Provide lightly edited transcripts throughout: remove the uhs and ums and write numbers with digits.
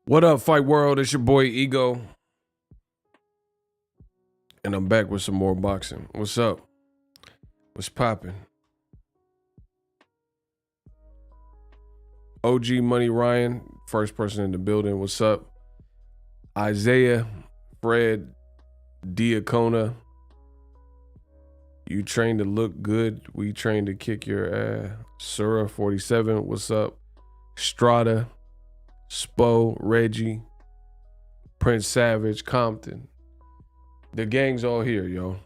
What up, Fight World? It's your boy Ego. And I'm back with some more boxing. What's up? What's popping? OG Money Ryan, first person in the building. What's up? Isaiah, Fred, Diacona. You trained to look good. We trained to kick your ass. Sura 47. What's up? Strata, Spo, Reggie, Prince Savage, Compton. The gang's all here, yo.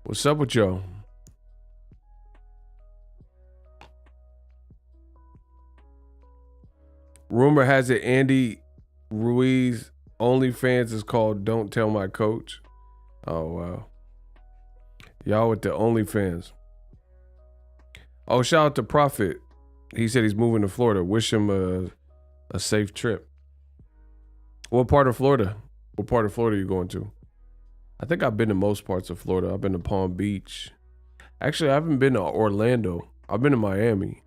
What's up with y'all? Rumor has it Andy Ruiz OnlyFans is called Don't Tell My Coach. Oh, wow. Y'all with the OnlyFans. Oh, shout out to Prophet. He said he's moving to Florida. Wish him a safe trip. What part of Florida? What part of Florida are you going to? I think I've been to most parts of Florida. I've been to Palm Beach. Actually, I haven't been to Orlando. I've been to Miami.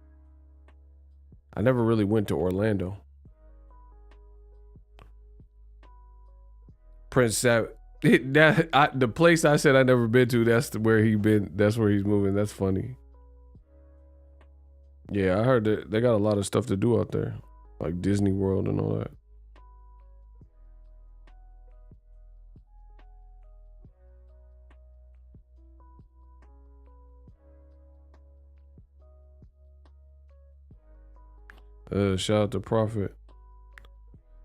I never really went to Orlando. Prince Savage. The place I said I never been to, that's where he been. That's where he's moving. That's funny. Yeah, I heard that they got a lot of stuff to do out there, like Disney World and all that. Shout out to Prophet.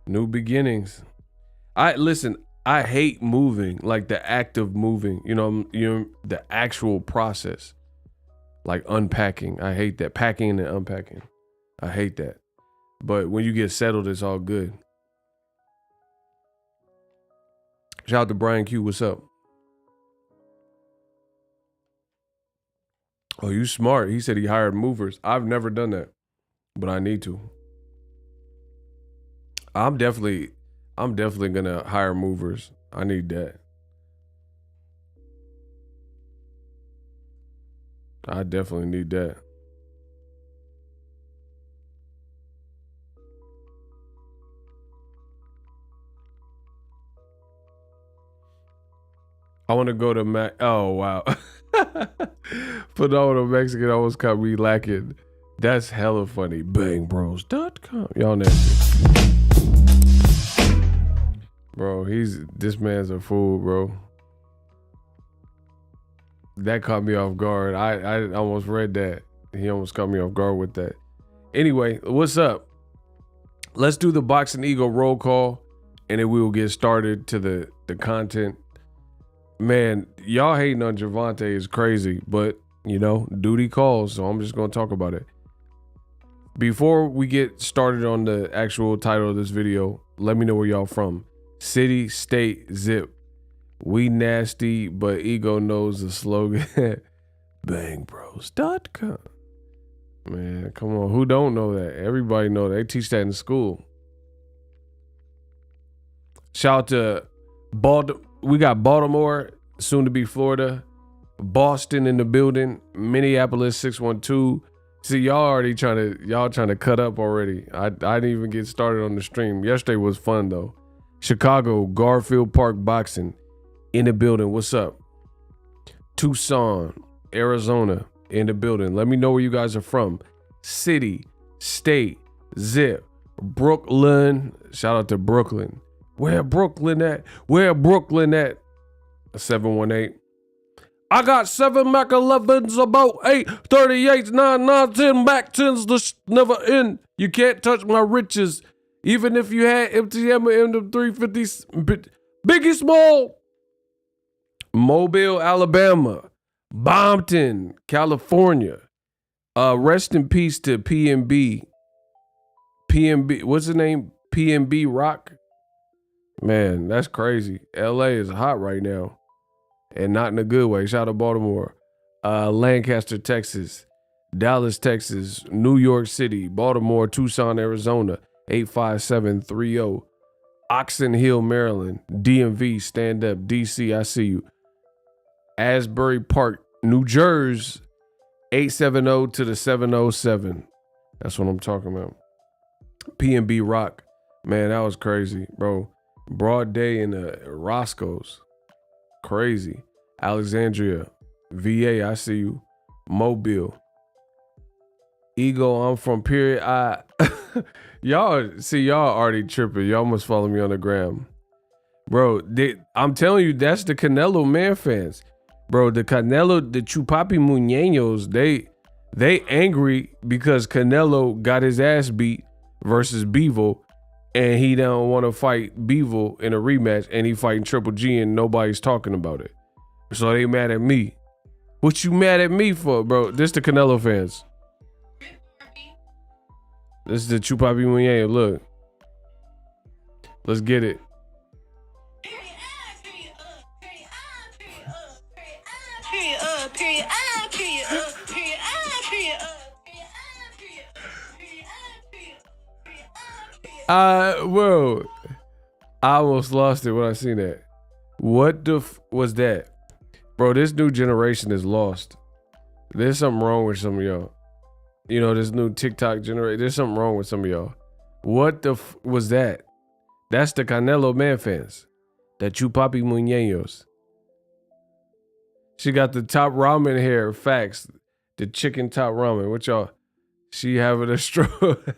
New beginnings. I hate moving, like the act of moving. You know, the actual process. Like unpacking. I hate that. Packing and unpacking. I hate that. But when you get settled, it's all good. Shout out to Brian Q. What's up? Oh, you smart. He said he hired movers. I've never done that, but I need to. I'm definitely gonna hire movers. I need that. I definitely need that. I want to go to Oh, wow. Put on a Mexican almost caught me lacking. That's hella funny. Bangbros.com. Y'all nasty. Bro, this man's a fool, bro. That caught me off guard. I almost read that. He almost caught me off guard with that. Anyway, what's up? Let's do the Boxing Ego roll call, and then we will get started to the content. Man, y'all hating on Gervonta is crazy, but, you know, duty calls, so I'm just going to talk about it. Before we get started on the actual title of this video, let me know where y'all from. City, state, zip. We nasty, but Ego knows the slogan. Bangbros.com. Man, come on. Who don't know that? Everybody know that. They teach that in school. Shout out to Baltimore. We got Baltimore, soon to be Florida. Boston in the building. Minneapolis 612. See, y'all trying to cut up already. I didn't even get started on the stream. Yesterday was fun though. Chicago, Garfield Park Boxing. In the building. What's up? Tucson, Arizona in the building. Let me know where you guys are from. City, state, zip, Brooklyn. Shout out to Brooklyn. Where Brooklyn at? Where Brooklyn at? 718. I got 7 Mac 11s, about 8 38s, 9 9 10 Mac 10s. This never end. You can't touch my riches. Even if you had MTM or M350s. Biggie Small. Mobile, Alabama, Bompton, California. Rest in peace to PNB. PNB, what's the name? PNB Rock. Man, that's crazy. LA is hot right now. And not in a good way. Shout out to Baltimore. Lancaster, Texas. Dallas, Texas. New York City. Baltimore, Tucson, Arizona. 85730. Oxon Hill, Maryland. DMV, stand up. DC, I see you. Asbury Park, New Jersey. 870 to the 707. That's what I'm talking about. P&B Rock. Man, that was crazy, bro. Broad day in the Roscoe's. Crazy. Alexandria. VA, I see you. Mobile. Ego, I'm from period. Y'all already tripping. Y'all must follow me on the gram. Bro, I'm telling you, that's the Canelo man fans. Bro, the Chupapi Muñeños, they angry because Canelo got his ass beat versus Bevo, and he don't want to fight Bevo in a rematch, and he fighting Triple G, and nobody's talking about it. So they mad at me. What you mad at me for, bro? This the Canelo fans. This is the Chupapi Muñeño. Look. Let's get it. Whoa. I almost lost it when I seen that. What the was that? Bro, this new generation is lost. There's something wrong with some of y'all. You know, this new TikTok generation, there's something wrong with some of y'all. What the was that? That's the Canelo man fans. The Chupapi Muñeños. She got the top ramen hair. Facts. The chicken top ramen. What y'all? She having a stroke.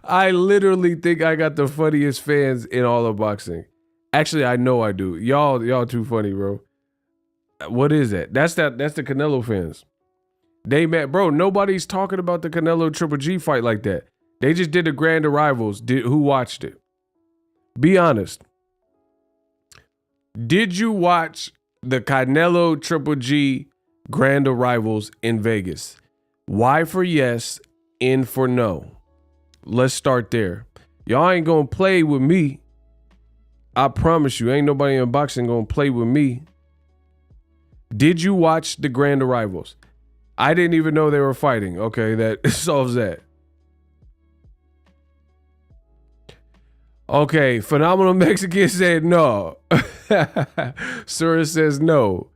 I literally think I got the funniest fans in all of boxing. Actually, I know I do. Y'all too funny, bro. What is that? That's the Canelo fans. They met, bro. Nobody's talking about the Canelo Triple G fight like that. They just did the Grand Arrivals. Who watched it? Be honest. Did you watch the Canelo Triple G Grand Arrivals in Vegas? Y for yes, N for no. Let's start there. Y'all ain't gonna play with me. I promise you, ain't nobody in boxing gonna play with me. Did you watch the Grand Arrivals? I didn't even know they were fighting. Okay, that solves that. Okay, Phenomenal Mexican said no. Sura says no.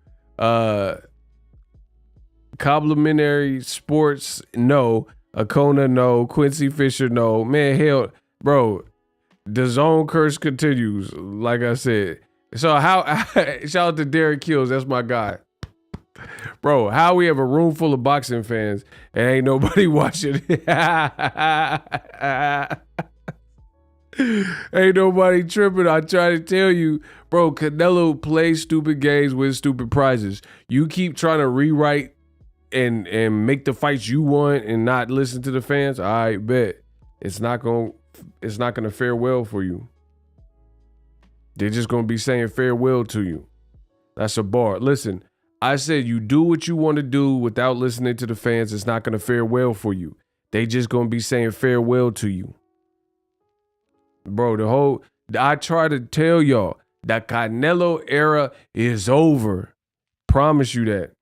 Complimentary Sports, no. Akona, no. Quincy Fisher, no. Man, hell, bro, the zone curse continues, like I said. So how, shout out to Derek Kills, that's my guy. Bro, how we have a room full of boxing fans and ain't nobody watching? Ain't nobody tripping. I try to tell you, bro, Canelo plays stupid games with stupid prizes. You keep trying to rewrite and make the fights you want and not listen to the fans. I bet it's not gonna fare well for you. They're just gonna be saying farewell to you. That's a bar. Listen, I said you do what you want to do without listening to the fans. It's not gonna fare well for you. They just gonna be saying farewell to you. Bro, I try to tell y'all that Canelo era is over. Promise you that.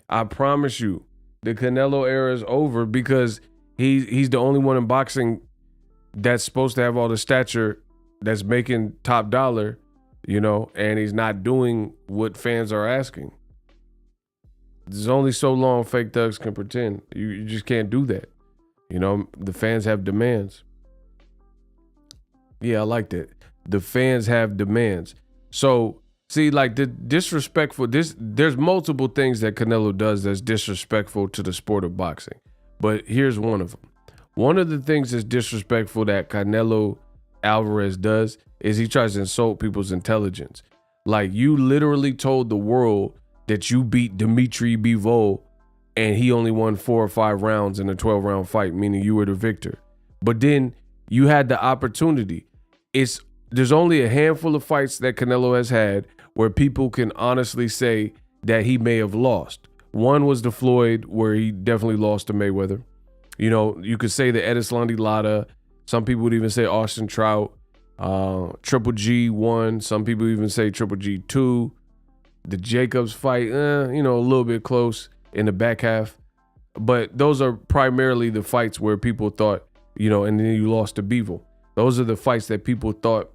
I promise you, the Canelo era is over because he's the only one in boxing that's supposed to have all the stature, that's making top dollar, you know, and he's not doing what fans are asking. There's only so long fake thugs can pretend. You just can't do that. You know, the fans have demands. Yeah, I like that. The fans have demands. So, see, like the disrespectful, there's multiple things that Canelo does that's disrespectful to the sport of boxing. But here's one of them. One of the things that's disrespectful that Canelo Alvarez does is he tries to insult people's intelligence. Like, you literally told the world that you beat Dimitri Bivol and he only won 4 or 5 rounds in a 12-round fight, meaning you were the victor. But then you had the opportunity. There's only a handful of fights that Canelo has had where people can honestly say that he may have lost. One was the Floyd, where he definitely lost to Mayweather. You know, you could say the Edislandi Lara. Some people would even say Austin Trout. Triple G 1. Some people even say Triple G 2. The Jacobs fight, you know, a little bit close in the back half. But those are primarily the fights where people thought, you know, and then you lost to Bivol. Those are the fights that people thought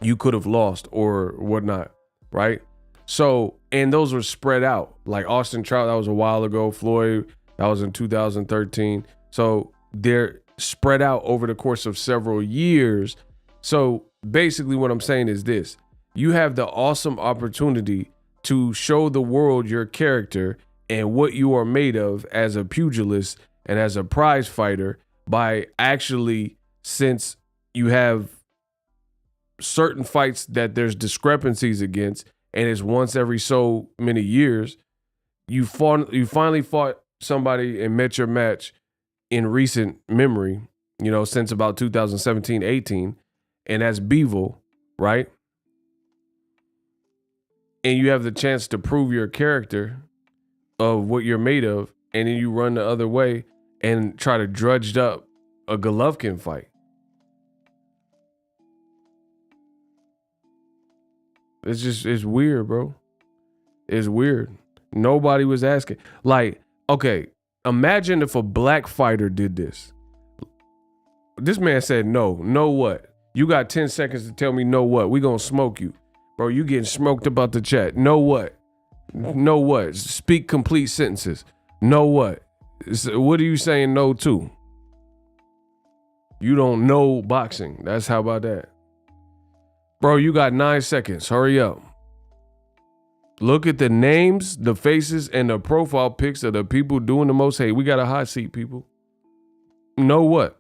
you could have lost or whatnot, right? So And those were spread out. Like Austin Trout, that was a while ago. Floyd, that was in 2013. So they're spread out over the course of several years. So basically what I'm saying is this. You have the awesome opportunity to show the world your character and what you are made of as a pugilist and as a prize fighter by actually, since you have certain fights that there's discrepancies against, and it's once every so many years, you finally fought somebody and met your match in recent memory, since about 2017, 18, and that's Bevel, right? And you have the chance to prove your character of what you're made of, and then you run the other way and try to drudge up a Golovkin fight. It's weird, bro. It's weird. Nobody was asking. Like, okay, imagine if a black fighter did this. This man said, no what? You got 10 seconds to tell me no what? We gonna smoke you. Bro, you getting smoked about the chat. No what? No what? Speak complete sentences. No what? What are you saying no to? You don't know boxing. That's how about that? Bro, you got 9 seconds. Hurry up. Look at the names, the faces, and the profile pics of the people doing the most hate. We got a hot seat, people. Know what?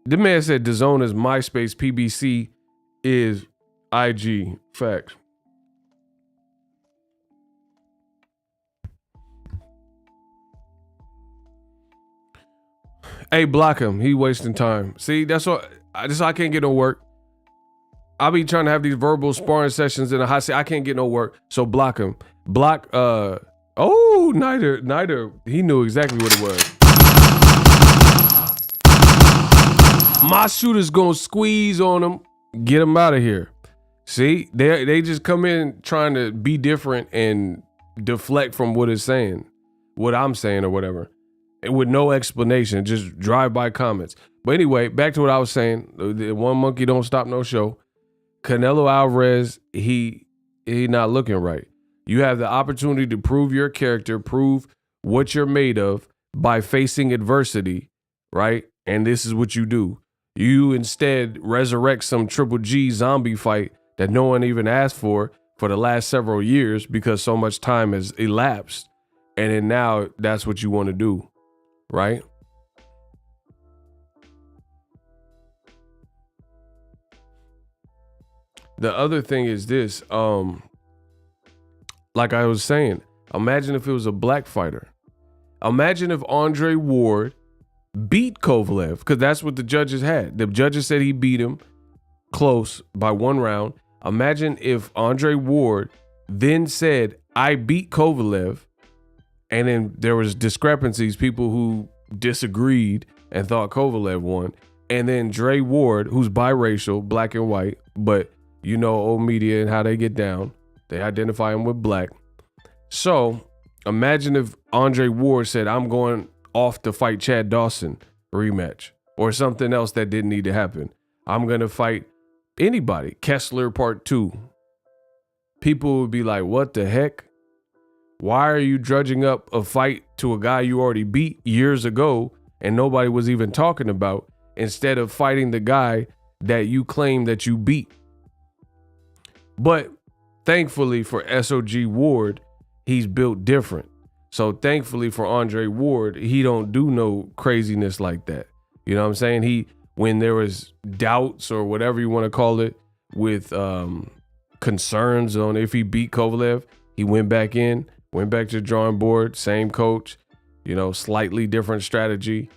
The man said DAZN is MySpace, PBC is IG. Facts. Hey, block him. He wasting time. See, that's what. I can't get no work. I be trying to have these verbal sparring sessions in a hot seat. I can't get no work. So block him. Block. Neither. He knew exactly what it was. My shooter's gonna squeeze on him. Get him out of here. See, they just come in trying to be different and deflect from what it's saying, what I'm saying or whatever, and with no explanation, just drive-by comments. But anyway, back to what I was saying. The one monkey don't stop no show. Canelo Alvarez, he not looking right. You have the opportunity to prove your character, prove what you're made of by facing adversity, right? And this is what you do. You instead resurrect some Triple G zombie fight that no one even asked for the last several years because so much time has elapsed. And then now that's what you want to do, right? The other thing is this, like I was saying, imagine if it was a black fighter. Imagine if Andre Ward beat Kovalev, because that's what the judges had. The judges said he beat him close by 1 round. Imagine if Andre Ward then said, I beat Kovalev, and then there was discrepancies, people who disagreed and thought Kovalev won. And then Dre Ward, who's biracial, black and white, but you know old media and how they get down. They identify him with black. So imagine if Andre Ward said, I'm going off to fight Chad Dawson rematch or something else that didn't need to happen. I'm going to fight anybody. Kessler part 2. People would be like, what the heck? Why are you drudging up a fight to a guy you already beat years ago and nobody was even talking about, instead of fighting the guy that you claim that you beat? But thankfully for SOG Ward, he's built different. So thankfully for Andre Ward, he don't do no craziness like that. You know what I'm saying? When there was doubts or whatever you want to call it, with concerns on if he beat Kovalev, he went back to the drawing board, same coach, slightly different strategy,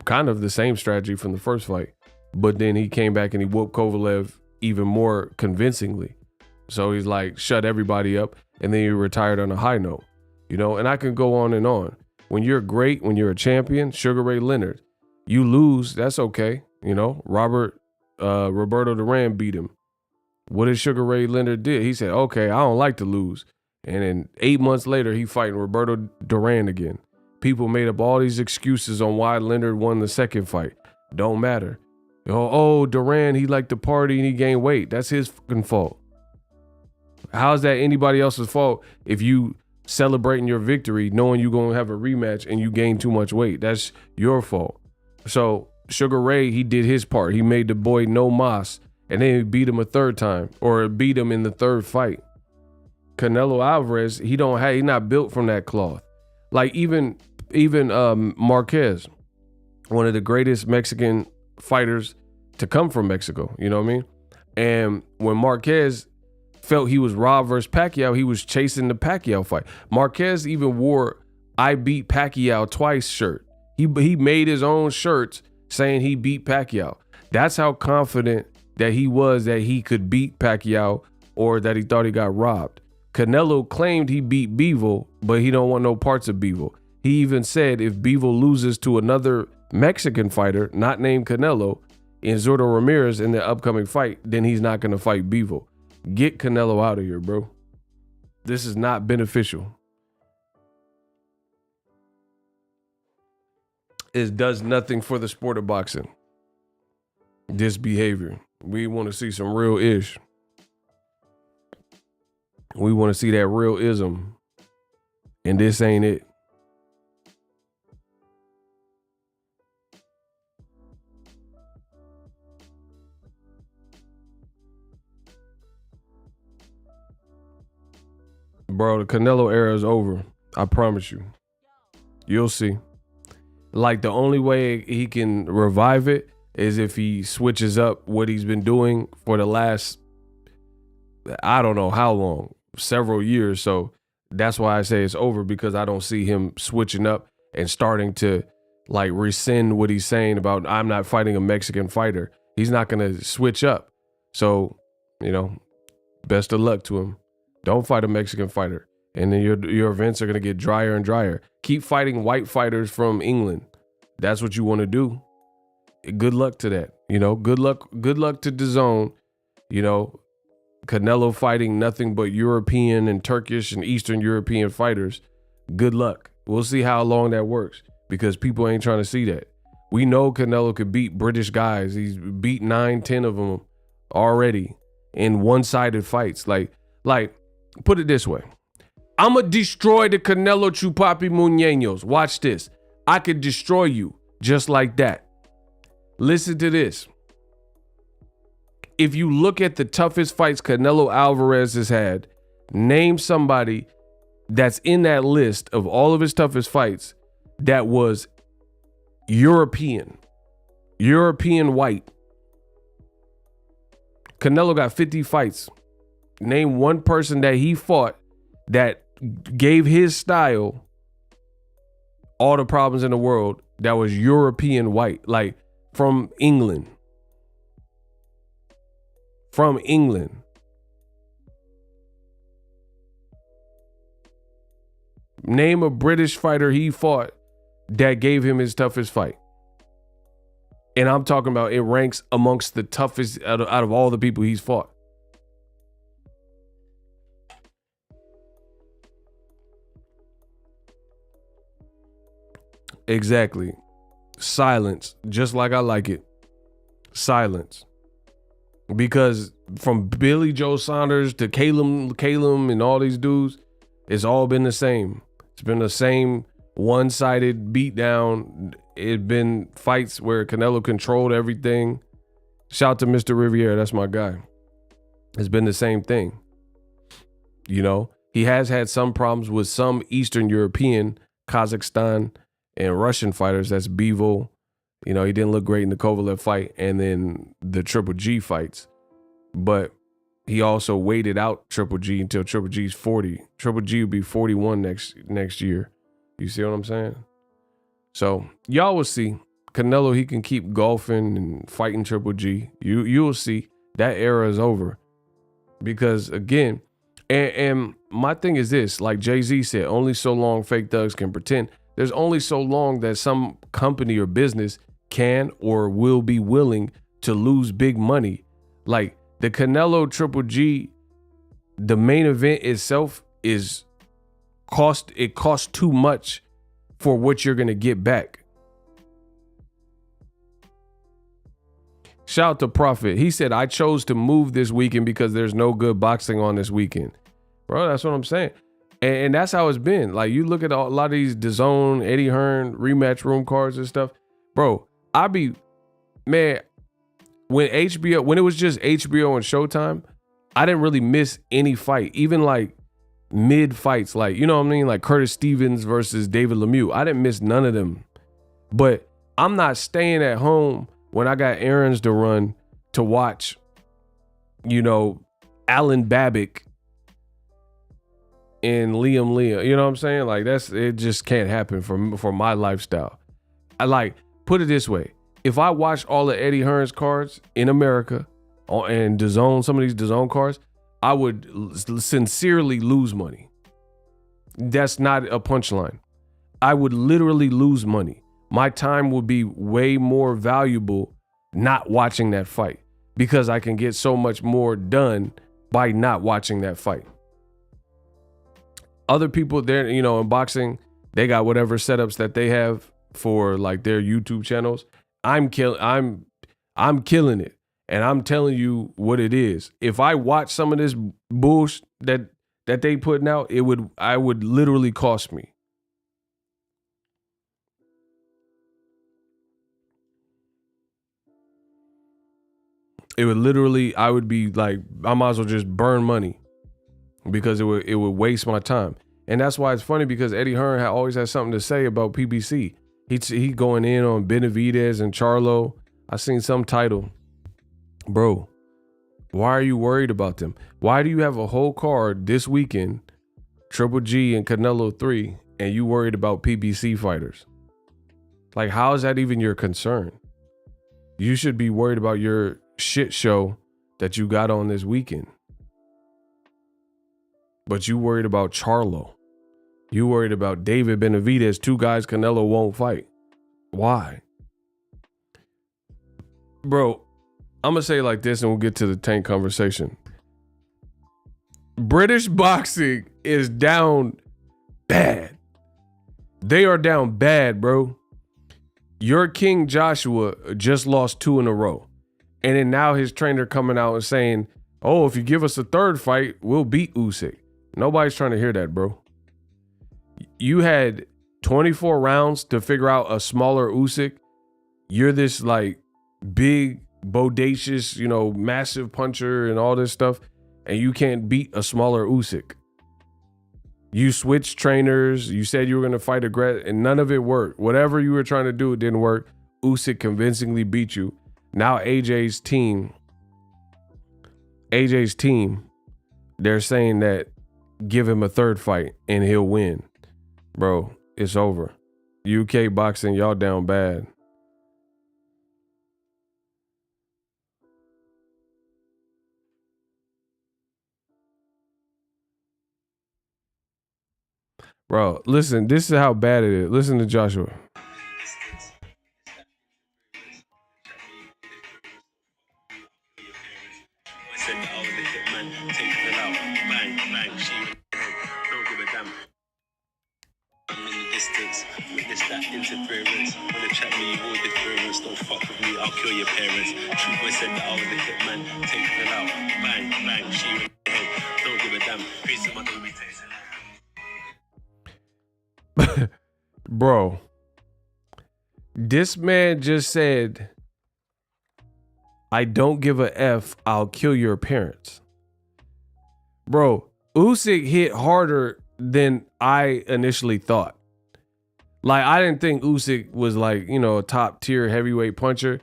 kind of the same strategy from the first fight. But then he came back and he whooped Kovalev even more convincingly. So he's like, shut everybody up. And then he retired on a high note, and I can go on and on. When you're great, when you're a champion, Sugar Ray Leonard, you lose, that's okay. Roberto Duran beat him. What did Sugar Ray Leonard did? He said, okay, I don't like to lose. And then 8 months later, he fighting Roberto Duran again. People made up all these excuses on why Leonard won the second fight. Don't matter. Oh, Duran, he liked to party and he gained weight. That's his fucking fault. How's that anybody else's fault if you celebrating your victory knowing you're going to have a rematch and you gain too much weight? That's your fault. So Sugar Ray, he did his part. He made the boy no mas, and then he beat him a third time, or beat him in the third fight. Canelo Alvarez, he not built from that cloth. Like even Marquez, one of the greatest Mexican fighters to come from Mexico, you know what I mean? And when Marquez felt he was robbed versus Pacquiao, he was chasing the Pacquiao fight. Marquez even wore "I beat Pacquiao twice" shirt. He made his own shirts saying he beat Pacquiao. That's how confident that he was that he could beat Pacquiao, or that he thought he got robbed. Canelo claimed he beat Bivol, but he don't want no parts of Bivol. He even said if Bivol loses to another Mexican fighter not named Canelo in Zurdo Ramirez in the upcoming fight, then he's not going to fight Bivol. Get Canelo out of here, bro. This is not beneficial. It does nothing for the sport of boxing. This behavior. We want to see some real ish. We want to see that real ism. And this ain't it. Bro, the Canelo era is over. I promise you. You'll see. Like, the only way he can revive it is if he switches up what he's been doing for the last, I don't know how long, several years. So that's why I say it's over, because I don't see him switching up and starting to like rescind what he's saying about I'm not fighting a Mexican fighter. He's not going to switch up. So, you know, best of luck to him. Don't fight a Mexican fighter. And then your events are going to get drier and drier. Keep fighting white fighters from England. That's what you want to do. Good luck to that. You know, good luck to DAZN. You know, Canelo fighting nothing but European and Turkish and Eastern European fighters. Good luck. We'll see how long that works, because people ain't trying to see that. We know Canelo could beat British guys. He's beat 9-10 of them already in one-sided fights. Like, put it this way. I'ma destroy the Canelo Chupapi Muñeños. Watch this. I could destroy you just like that. Listen to this. If you look at the toughest fights Canelo Alvarez has had, name somebody that's in that list of all of his toughest fights that was European white. Canelo got 50 fights. Name one person that he fought that gave his style all the problems in the world that was European white, like from England. From England. Name a British fighter he fought that gave him his toughest fight. And I'm talking about it ranks amongst the toughest out of all the people he's fought. Exactly. Silence. Just like I like it. Silence. Because from Billy Joe Saunders to Calum and all these dudes, it's all been the same. It's been the same one-sided beatdown. It's been fights where Canelo controlled everything. Shout out to Mr. Riviera. That's my guy. It's been the same thing. You know, he has had some problems with some Eastern European, Kazakhstan, and Russian fighters. That's Bivol. You know, he didn't look great in the Kovalev fight and then the Triple G fights. But he also waited out Triple G until Triple G's 40. Triple G will be 41 next year. You see what I'm saying? So y'all will see. Canelo, he can keep golfing and fighting Triple G. You'll see. That era is over. Because again, and my thing is this, like Jay-Z said, only so long fake thugs can pretend. There's only so long that some company or business can or will be willing to lose big money. Like the Canelo Triple G, the main event itself costs too much for what you're going to get back. Shout out to Prophet. He said, I chose to move this weekend because there's no good boxing on this weekend. Bro, that's what I'm saying. And that's how it's been. Like, you look at a lot of these DAZN, Eddie Hearn, rematch room cards and stuff. Bro, man, when it was just HBO and Showtime, I didn't really miss any fight. Even like mid fights, like, you know what I mean? Like Curtis Stevens versus David Lemieux. I didn't miss none of them. But I'm not staying at home when I got errands to run to watch, you know, Alan Babbitt and Liam. You know what I'm saying? Like, it just can't happen for my lifestyle. I like, put it this way. If I watched all of Eddie Hearn's cards in America and DAZN, some of these DAZN cards, I would sincerely lose money. That's not a punchline. I would literally lose money. My time would be way more valuable not watching that fight because I can get so much more done by not watching that fight. Other people there, you know, in boxing, they got whatever setups that they have for like their YouTube channels. I'm killing it. And I'm telling you what it is. If I watch some of this bullshit that they putting out, I would literally cost me. It would literally, I would be like, I might as well just burn money because it would waste my time. And that's why it's funny because Eddie Hearn always has something to say about PBC. He going in on Benavidez and Charlo. I seen some title. Bro, why are you worried about them? Why do you have a whole card this weekend, Triple G and Canelo 3, and you worried about PBC fighters? Like, how is that even your concern? You should be worried about your shit show that you got on this weekend. But you worried about Charlo. You worried about David Benavidez, two guys Canelo won't fight. Why? Bro, I'm going to say it like this and we'll get to the tank conversation. British boxing is down bad. They are down bad, bro. Your King Joshua just lost 2 in a row. And then now his trainer coming out and saying, oh, if you give us a third fight, we'll beat Usyk. Nobody's trying to hear that, bro. You had 24 rounds to figure out a smaller Usyk. You're this like big, bodacious, you know, massive puncher and all this stuff, and you can't beat a smaller Usyk. You switched trainers. You said you were going to fight and none of it worked. Whatever you were trying to do, it didn't work. Usyk convincingly beat you. Now AJ's team, they're saying that give him a third fight and he'll win. Bro, it's over. UK boxing, y'all down bad. Bro, listen, this is how bad it is. Listen to Joshua. Interference. Wanna chat me, all difference. Don't fuck with me, I'll kill your parents. True boy said that I was the hitman. Take it out, bang, bang, she in the head. Don't give a damn. Face of my don't be tasting. Bro, this man just said, I don't give a F, I'll kill your parents. Bro, Usyk hit harder than I initially thought. Like, I didn't think Usyk was like, you know, a top tier heavyweight puncher,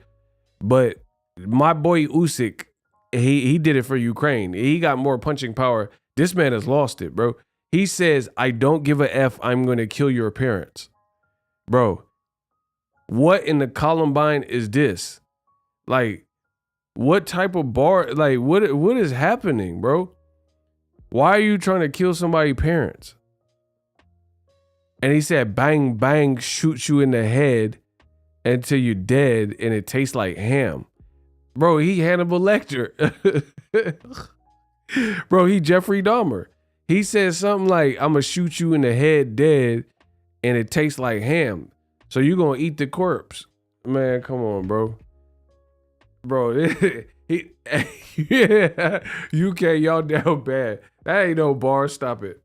but my boy Usyk, he did it for Ukraine. He got more punching power. This man has lost it, bro. He says, I don't give a F, I'm going to kill your parents. Bro, what in the Columbine is this? Like, what type of bar, like, what is happening, bro? Why are you trying to kill somebody's parents? And he said, bang, bang, shoot you in the head until you're dead and it tastes like ham. Bro, he Hannibal Lecter. Bro, he Jeffrey Dahmer. He said something like, I'm going to shoot you in the head dead and it tastes like ham. So you're going to eat the corpse. Man, come on, bro. bro. He, yeah, UK, y'all down bad. That ain't no bar. Stop it.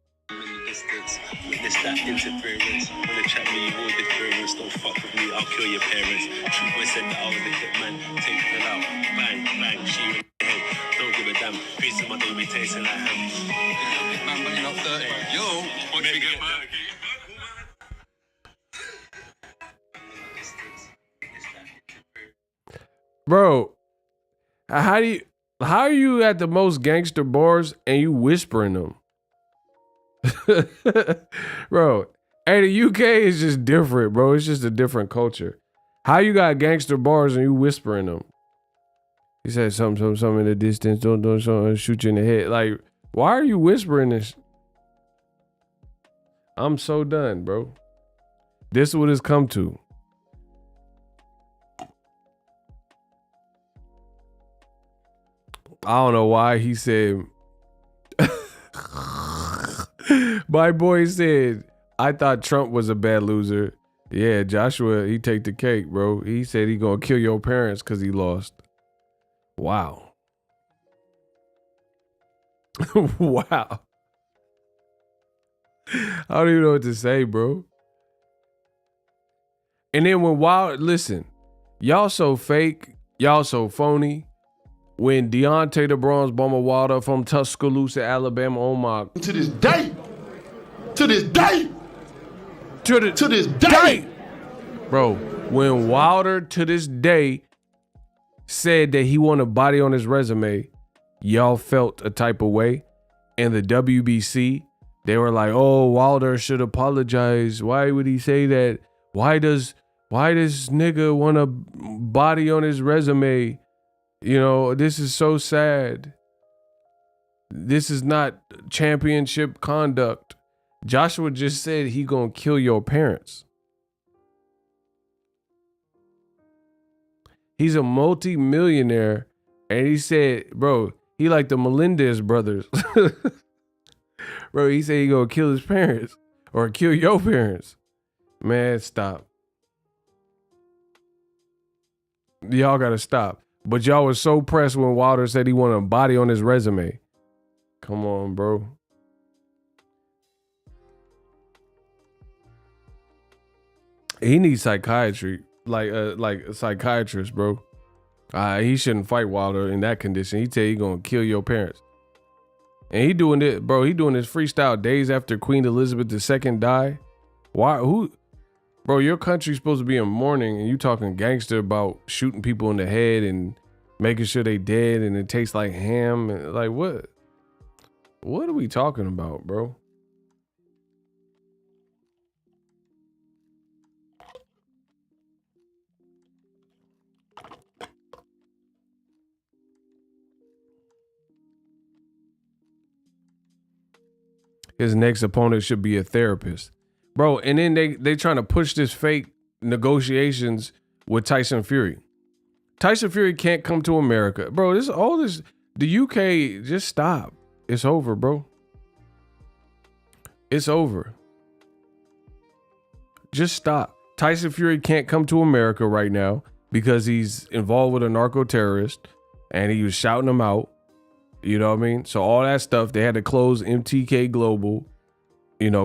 Witness that interference. Wanna chat me, you all difference. Don't fuck with me, I'll kill your parents. True boy said that I was the hitman. Take it out, bang, bang, she went ahead. Don't give a damn. Piece of my don't be tasting like ham. Man, but you're not 30. Yo, once you get mad. Bro, how are you at the most gangster bars and you whispering them? Bro, hey, the UK is just different, bro. It's just a different culture. How you got gangster bars and you whispering them? He said something in the distance. Don't shoot you in the head. Like, why are you whispering this? I'm so done, bro. This is what it's come to. I don't know why he said. My boy said, I thought Trump was a bad loser. Yeah, Joshua, he take the cake, bro. He said he gonna kill your parents because he lost. Wow. Wow. I don't even know what to say, bro. And then when listen, y'all so fake, y'all so phony. When Deontay the Bronze Bomber Wilder from Tuscaloosa, Alabama, oh my. To this day. Bro, when Wilder to this day said that he wanted a body on his resume, y'all felt a type of way. And the WBC, they were like, oh, Wilder should apologize. Why would he say that? Why does nigga want a body on his resume? You know, this is so sad. This is not championship conduct. Joshua just said he gonna kill your parents. He's a multi-millionaire, and he said, bro, he like the Melendez brothers. Bro, he said he gonna kill his parents or kill your parents. Man, stop. Y'all gotta stop. But y'all was so pressed when Wilder said he wanted a body on his resume. Come on, bro. He needs psychiatry, like a psychiatrist, bro. He shouldn't fight Wilder in that condition. He tell you gonna kill your parents. And he doing it, bro. He doing this freestyle days after Queen Elizabeth II died. Why? Who? Bro, your country's supposed to be in mourning, and you talking gangster about shooting people in the head and making sure they dead, and it tastes like ham. And like, what? What are we talking about, bro? His next opponent should be a therapist. Bro, and then they trying to push this fake negotiations with Tyson Fury. Tyson Fury can't come to America. Bro, the UK, just stop. It's over, bro. It's over. Just stop. Tyson Fury can't come to America right now because he's involved with a narco terrorist and he was shouting them out. You know what I mean? So all that stuff, they had to close MTK Global,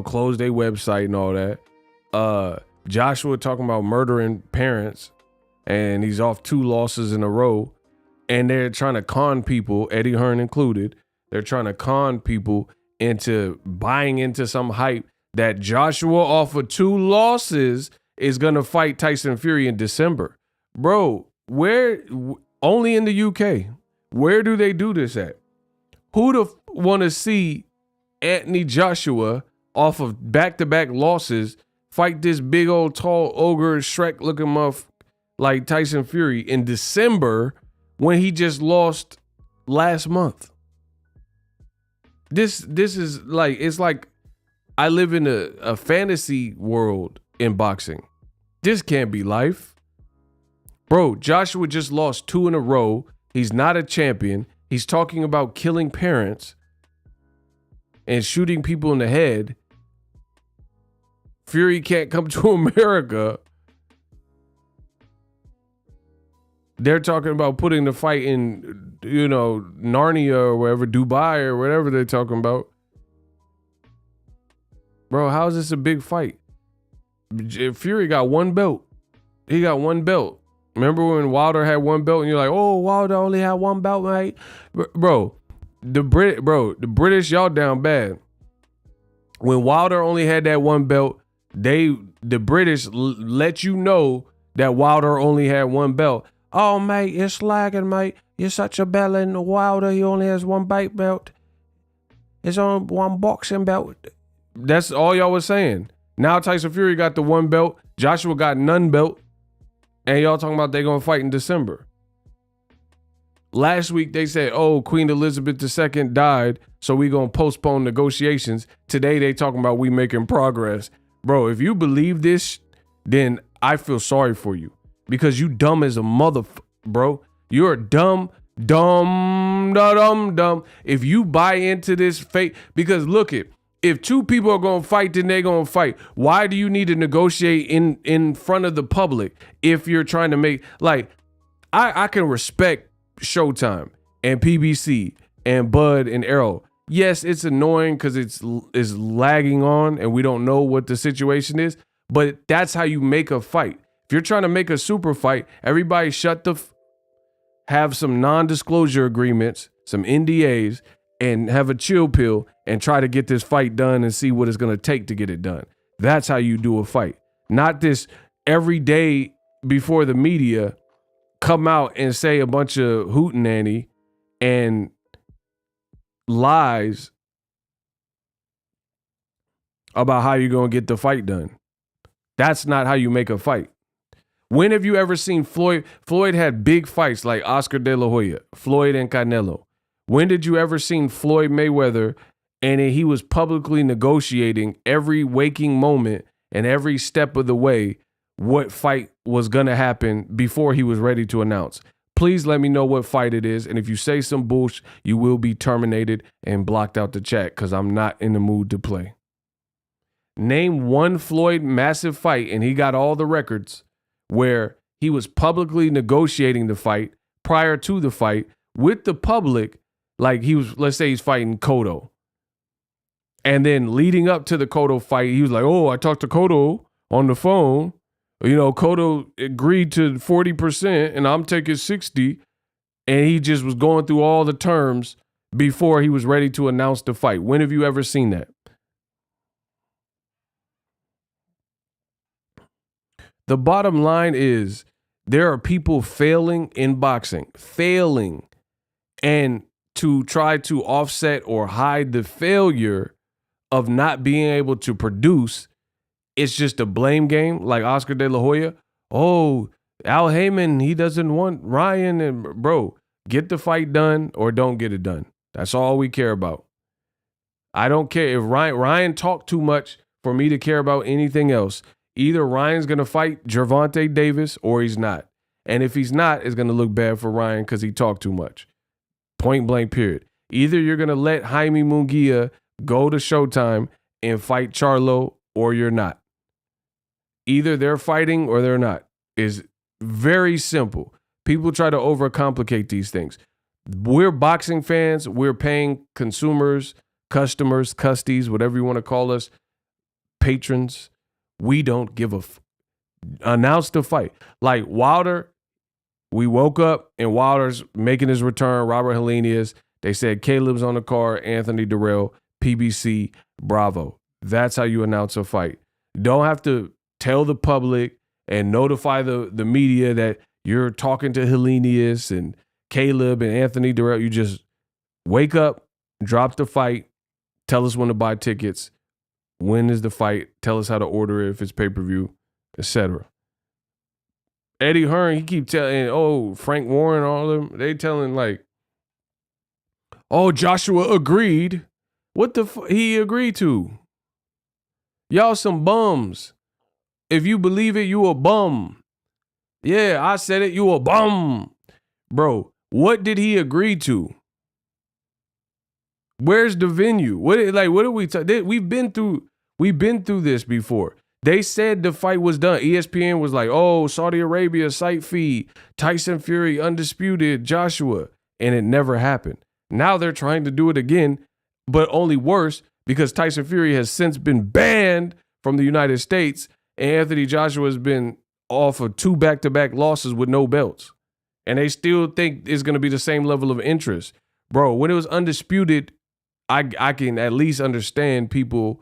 close their website and all that. Joshua talking about murdering parents, and he's off 2 losses in a row. And they're trying to con people, Eddie Hearn included. They're trying to con people into buying into some hype that Joshua off of 2 losses is going to fight Tyson Fury in December. Bro, only in the UK. Where do they do this at? Who'd want to see Anthony Joshua off of back-to-back losses fight this big old tall ogre Shrek-looking muff like Tyson Fury in December when he just lost last month? This is like, it's like I live in a fantasy world in boxing. This can't be life. Bro, Joshua just lost 2 in a row. He's not a champion. He's talking about killing parents and shooting people in the head. Fury can't come to America. They're talking about putting the fight in, Narnia or wherever, Dubai or whatever they're talking about. Bro, how is this a big fight? Fury got one belt. He got one belt. Remember when Wilder had one belt and you're like, oh, Wilder only had one belt, mate? Bro, the British, y'all down bad. When Wilder only had that one belt, the British let you know that Wilder only had one belt. Oh, mate, you're slagging, mate. You're such a bell in Wilder. He only has one belt. It's on one boxing belt. That's all y'all was saying. Now Tyson Fury got the one belt. Joshua got none belt. And y'all talking about they going to fight in December. Last week they said, oh, Queen Elizabeth II died, so we going to postpone negotiations. Today they talking about we making progress. Bro, if you believe this, then I feel sorry for you. Because you dumb as a bro. You're dumb. If you buy into this fake, because look it, if two people are going to fight, then they're going to fight. Why do you need to negotiate in front of the public if you're trying to make, like, I can respect Showtime and PBC and Bud and Arrow. Yes, it's annoying because it's lagging on and we don't know what the situation is, but that's how you make a fight. If you're trying to make a super fight, everybody have some non-disclosure agreements, some NDAs, and have a chill pill and try to get this fight done and see what it's going to take to get it done. That's how you do a fight. Not this every day before the media come out and say a bunch of hootenanny and lies about how you're going to get the fight done. That's not how you make a fight. When have you ever seen Floyd? Floyd had big fights like Oscar De La Hoya, Floyd and Canelo. When did you ever seen Floyd Mayweather and he was publicly negotiating every waking moment and every step of the way what fight was going to happen before he was ready to announce? Please let me know what fight it is. And if you say some bullshit, you will be terminated and blocked out the chat because I'm not in the mood to play. Name one Floyd massive fight, and he got all the records, where he was publicly negotiating the fight prior to the fight with the public. Like he was, let's say he's fighting Cotto. And then leading up to the Cotto fight, he was like, oh, I talked to Cotto on the phone. Cotto agreed to 40% and I'm taking 60. And he just was going through all the terms before he was ready to announce the fight. When have you ever seen that? The bottom line is there are people failing in boxing, and to try to offset or hide the failure of not being able to produce, it's just a blame game. Like Oscar De La Hoya. Oh, Al Heyman, he doesn't want Ryan. And bro, get the fight done or don't get it done. That's all we care about. I don't care if Ryan talked too much for me to care about anything else. Either Ryan's going to fight Gervonta Davis or he's not. And if he's not, it's going to look bad for Ryan because he talked too much. Point blank, period. Either you're going to let Jaime Munguia go to Showtime and fight Charlo or you're not. Either they're fighting or they're not. It's very simple. People try to overcomplicate these things. We're boxing fans. We're paying consumers, customers, custies, whatever you want to call us, patrons. We don't give a announce the fight. Like Wilder, we woke up and Wilder's making his return. Robert Helenius. They said Caleb's on the card. Anthony Durrell, PBC, Bravo. That's how you announce a fight. You don't have to tell the public and notify the media that you're talking to Helenius and Caleb and Anthony Durrell. You just wake up, drop the fight, tell us when to buy tickets. When is the fight? Tell us how to order it if it's pay-per-view, etc. Eddie Hearn, he keep telling, Frank Warren, all of them, they telling like, Joshua agreed. What the he agreed to? Y'all some bums. If you believe it, you a bum. Yeah, I said it, you a bum. Bro, what did he agree to? Where's the venue? What are we talking? We've been through this before. They said the fight was done. ESPN was like, oh, Saudi Arabia site feed, Tyson Fury undisputed, Joshua, and it never happened. Now they're trying to do it again, but only worse because Tyson Fury has since been banned from the United States, and Anthony Joshua has been off of 2 back-to-back losses with no belts. And they still think it's going to be the same level of interest. Bro, when it was undisputed, I can at least understand people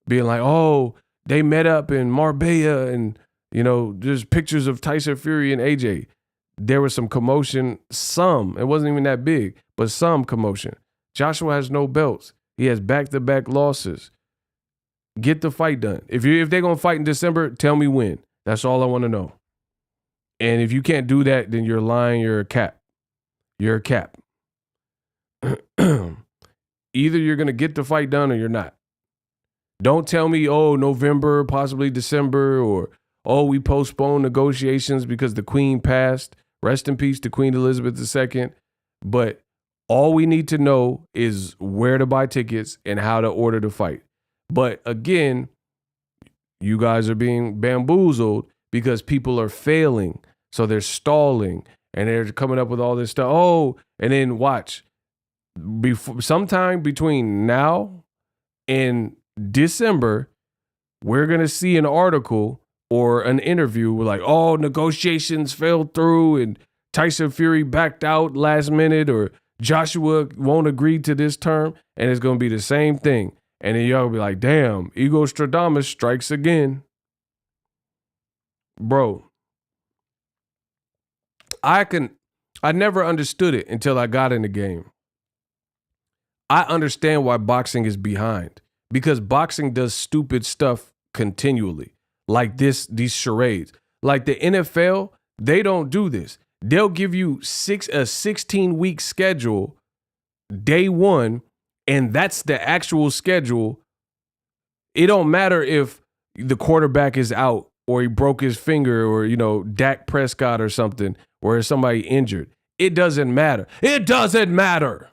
being like, oh, they met up in Marbella and, you know, there's pictures of Tyson Fury and AJ. There was some commotion, it wasn't even that big, but some commotion. Joshua has no belts. He has back-to-back losses. Get the fight done. If they're going to fight in December, tell me when. That's all I want to know. And if you can't do that, then you're lying. You're a cap. You're a cap. Either you're going to get the fight done or you're not. Don't tell me, oh, November, possibly December, or, oh, we postponed negotiations because the Queen passed. Rest in peace to Queen Elizabeth II. But all we need to know is where to buy tickets and how to order the fight. But again, you guys are being bamboozled because people are failing. So they're stalling and they're coming up with all this stuff. Oh, and then watch. Sometime between now and December, we're going to see an article or an interview with like, oh, negotiations fell through and Tyson Fury backed out last minute, or Joshua won't agree to this term. And it's going to be the same thing. And then y'all will be like, damn, Ego Stradamus strikes again. Bro, I never understood it until I got in the game. I understand why boxing is behind, because boxing does stupid stuff continually, like these charades. Like the NFL, they don't do this. They'll give you a 16-week schedule day one, and that's the actual schedule. It don't matter if the quarterback is out or he broke his finger, or, you know, Dak Prescott or something, or is somebody injured. It doesn't matter. It doesn't matter.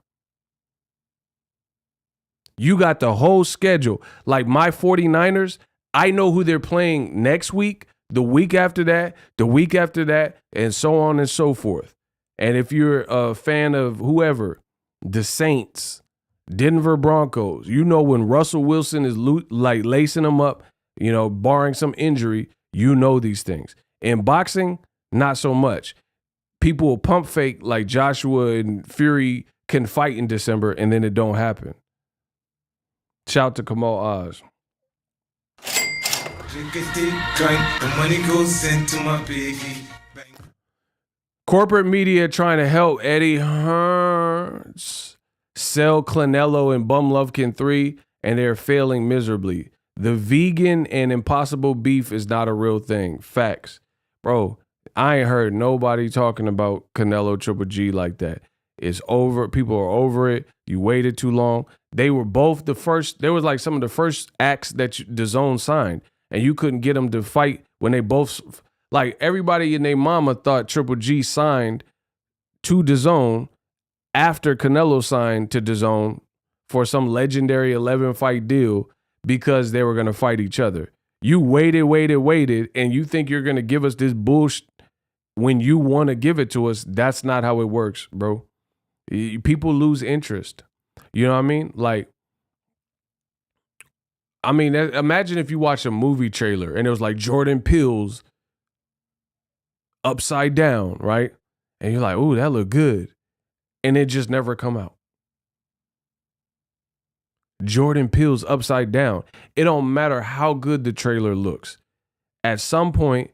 You got the whole schedule. Like my 49ers, I know who they're playing next week, the week after that, the week after that, and so on and so forth. And if you're a fan of whoever, the Saints, Denver Broncos, you know when Russell Wilson is like lacing them up, you know, barring some injury, you know these things. In boxing, not so much. People will pump fake like Joshua and Fury can fight in December, and then it don't happen. Shout out to Kamal Oz. The money goes into my piggy. Corporate media trying to help Eddie Hearns sell Canelo and Bum Lovkin 3, and they're failing miserably. The vegan and impossible beef is not a real thing. Facts. Bro, I ain't heard nobody talking about Canelo Triple G like that. It's over. People are over it. You waited too long. They were both the first. There was like some of the first acts that DAZN signed, and you couldn't get them to fight when they both, like everybody and their mama thought Triple G signed to DAZN after Canelo signed to DAZN for some legendary 11-fight deal because they were going to fight each other. You waited, and you think you're going to give us this bullshit when you want to give it to us. That's not how it works, bro. People lose interest. You know what I mean? Like, imagine if you watch a movie trailer and it was like Jordan Peele's Upside Down, right? And you're like, ooh, that look good. And it just never come out. Jordan Peele's Upside Down. It don't matter how good the trailer looks. At some point,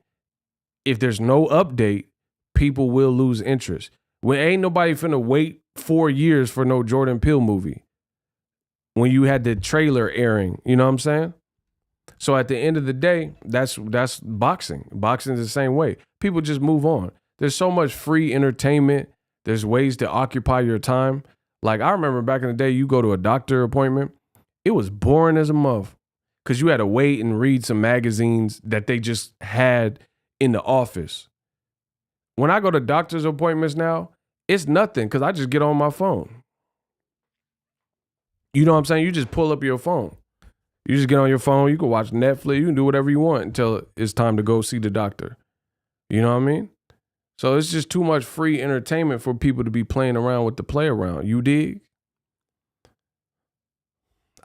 if there's no update, people will lose interest. When ain't nobody finna wait 4 years for no Jordan Peele movie when you had the trailer airing, you know what I'm saying? So at the end of the day, that's boxing. Boxing is the same way. People just move on. There's so much free entertainment. There's ways to occupy your time. Like I remember back in the day, you go to a doctor appointment, it was boring as a muff because you had to wait and read some magazines that they just had in the office. When I go to doctor's appointments now, it's nothing because I just get on my phone. You know what I'm saying? You just pull up your phone. You just get on your phone, you can watch Netflix, you can do whatever you want until it's time to go see the doctor. You know what I mean? So it's just too much free entertainment for people to be playing around with the play around. You dig?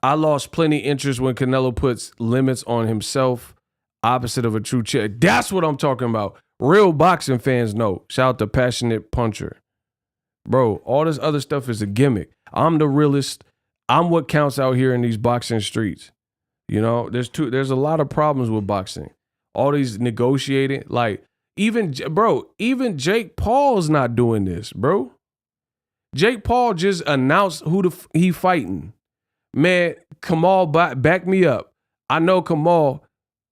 I lost plenty interest when Canelo puts limits on himself, opposite of a true champ. That's what I'm talking about. Real boxing fans know. Shout out to Passionate Puncher. Bro, all this other stuff is a gimmick. I'm the realest. I'm what counts out here in these boxing streets. You know, there's a lot of problems with boxing. All these negotiating, like even Jake Paul's not doing this, bro. Jake Paul just announced who he fighting. Man, Kamal, back me up. I know Kamal,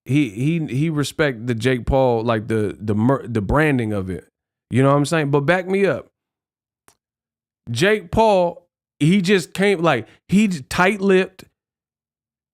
he respect the Jake Paul, like the branding of it. You know what I'm saying? But back me up. Jake Paul, he just came, like, he tight-lipped.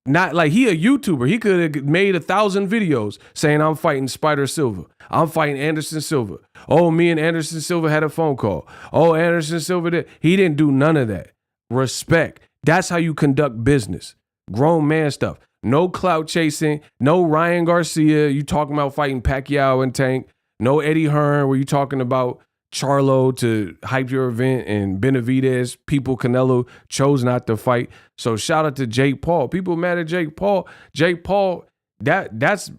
Not like he a YouTuber. He could have made 1,000 videos saying I'm fighting Spider Silva. I'm fighting Anderson Silva. Oh, me and Anderson Silva had a phone call. Oh, Anderson Silva did. He didn't do none of that. Respect. That's how you conduct business. Grown man stuff. No clout chasing. No Ryan Garcia. You talking about fighting Pacquiao and Tank. No Eddie Hearn where you talking about Charlo to hype your event and Benavidez. People Canelo chose not to fight. So shout out to Jake Paul. People mad at Jake Paul. Jake Paul, that's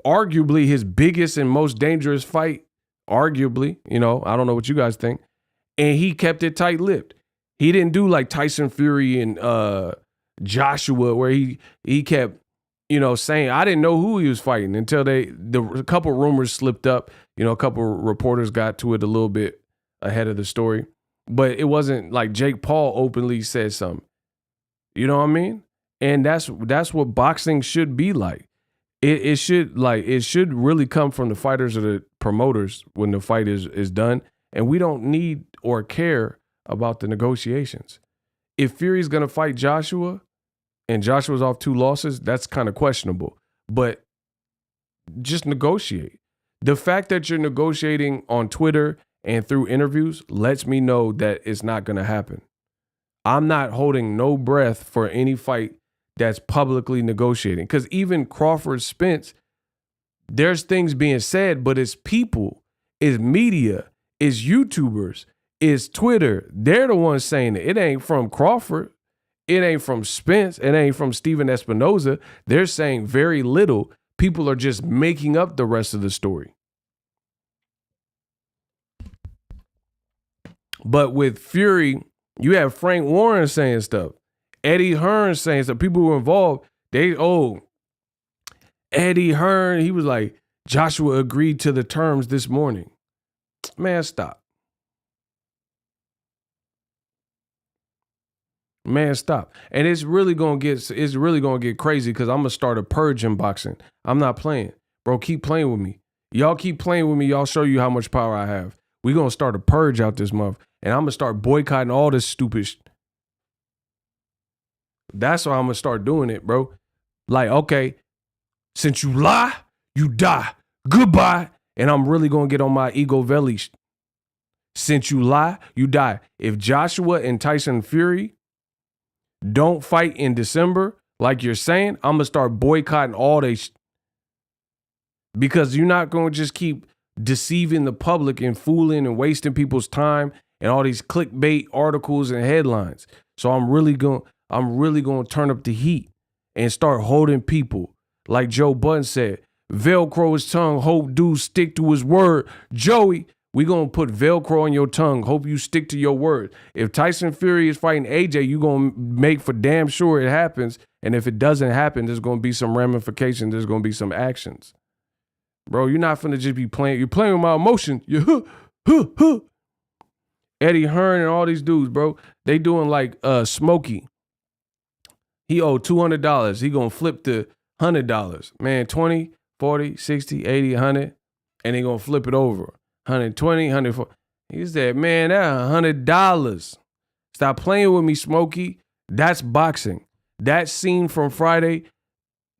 arguably his biggest and most dangerous fight. Arguably, you know, I don't know what you guys think. And he kept it tight-lipped. He didn't do like Tyson Fury and Joshua where he kept, you know, saying, I didn't know who he was fighting until a couple rumors slipped up. You know, a couple reporters got to it a little bit ahead of the story. But it wasn't like Jake Paul openly said something. You know what I mean? And that's what boxing should be like. It should really come from the fighters or the promoters when the fight is done. And we don't need or care about the negotiations. If Fury's going to fight Joshua and Joshua's off 2 losses, that's kind of questionable. But just negotiate. The fact that you're negotiating on Twitter and through interviews lets me know that it's not going to happen. I'm not holding no breath for any fight that's publicly negotiating. Because even Crawford Spence, there's things being said, but it's people, it's media, it's YouTubers, it's Twitter. They're the ones saying it. It ain't from Crawford. It ain't from Spence. It ain't from Steven Espinoza. They're saying very little. People are just making up the rest of the story. But with Fury, you have Frank Warren saying stuff. Eddie Hearn saying stuff. People who were involved, Eddie Hearn, he was like, Joshua agreed to the terms this morning. Man, stop. Man, stop. And it's really gonna get crazy because I'm gonna start a purge in boxing. I'm not playing. Bro, keep playing with me. Y'all keep playing with me. Y'all show you how much power I have. We gonna start a purge out this month. And I'm gonna start boycotting all this stupid That's why I'm gonna start doing it, bro. Like, okay, since you lie, you die. Goodbye. And I'm really gonna get on my ego belly. Since you lie, you die. If Joshua and Tyson Fury don't fight in December, like you're saying, I'm going to start boycotting all they because you're not going to just keep deceiving the public and fooling and wasting people's time and all these clickbait articles and headlines. So I'm really going to turn up the heat and start holding people. Like Joe Budden said, Velcro his tongue, hope dude stick to his word. Joey, we going to put Velcro on your tongue. Hope you stick to your word. If Tyson Fury is fighting AJ, you going to make for damn sure it happens. And if it doesn't happen, there's going to be some ramifications. There's going to be some actions. Bro, you're not finna just be playing. You're playing with my emotion. Eddie Hearn and all these dudes, bro, they doing like Smokey. He owed $200. He going to flip to $100. Man, 20, 40, 60, 80, 100. And they going to flip it over. 120, 140. He said, man, that's $100. Stop playing with me, Smokey. That's boxing. That scene from Friday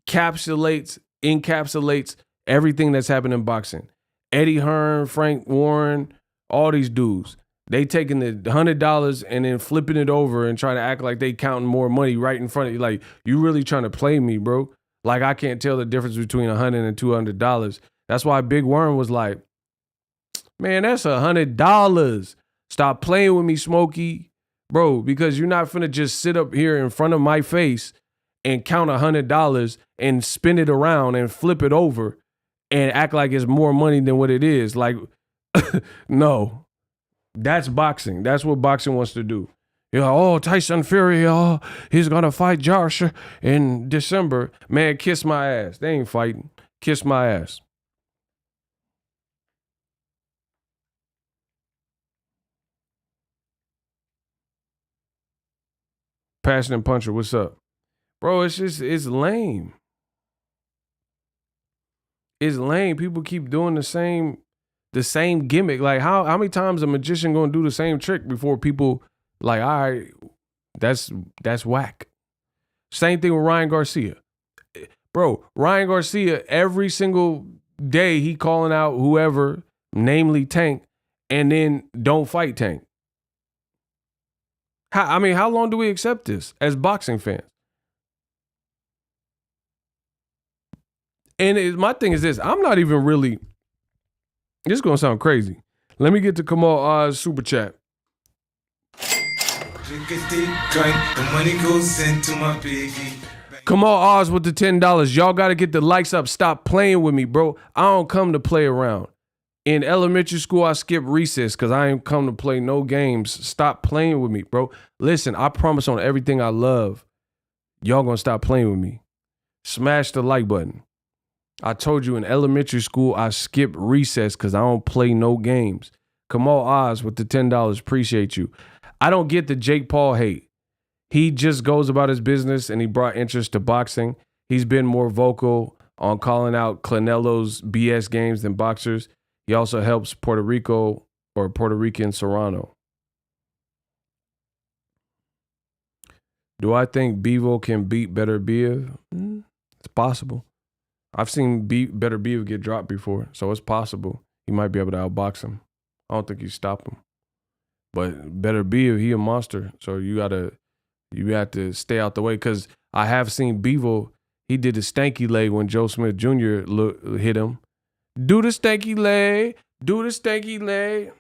encapsulates everything that's happened in boxing. Eddie Hearn, Frank Warren, all these dudes. They taking the $100 and then flipping it over and trying to act like they counting more money right in front of you. Like, you really trying to play me, bro. Like, I can't tell the difference between $100 and $200. That's why Big Worm was like, man, that's $100. Stop playing with me, Smokey. Bro, because you're not finna just sit up here in front of my face and count $100 and spin it around and flip it over and act like it's more money than what it is. Like, no, that's boxing. That's what boxing wants to do. You're like, oh, Tyson Fury, he's gonna fight Josh in December. Man, kiss my ass. They ain't fighting. Kiss my ass. Passionate Puncher, what's up? Bro, it's lame. It's lame. People keep doing the same gimmick. Like, how many times a magician gonna do the same trick before people like, all right, that's whack. Same thing with Ryan Garcia. Bro, Ryan Garcia, every single day he calling out whoever, namely Tank, and then don't fight Tank. How long do we accept this as boxing fans? And my thing is this, I'm not even really, this is going to sound crazy. Let me get to Kamal Oz super chat. The money goes into my piggy. Kamal Oz with the $10. Y'all got to get the likes up. Stop playing with me, bro. I don't come to play around. In elementary school, I skipped recess because I ain't come to play no games. Stop playing with me, bro. Listen, I promise on everything I love, y'all gonna stop playing with me. Smash the like button. I told you in elementary school, I skipped recess because I don't play no games. Kamal Oz with the $10. Appreciate you. I don't get the Jake Paul hate. He just goes about his business and he brought interest to boxing. He's been more vocal on calling out Canelo's BS games than boxers. He also helps Puerto Rican Serrano. Do I think Bevo can beat Better Biev? It's possible. I've seen Better Biev get dropped before, so it's possible he might be able to outbox him. I don't think he stop him. But Better Biev, he a monster, so you have to stay out the way. Because I have seen Bevo, he did a stanky leg when Joe Smith Jr. hit him. Do the stanky leg. Do the stanky leg.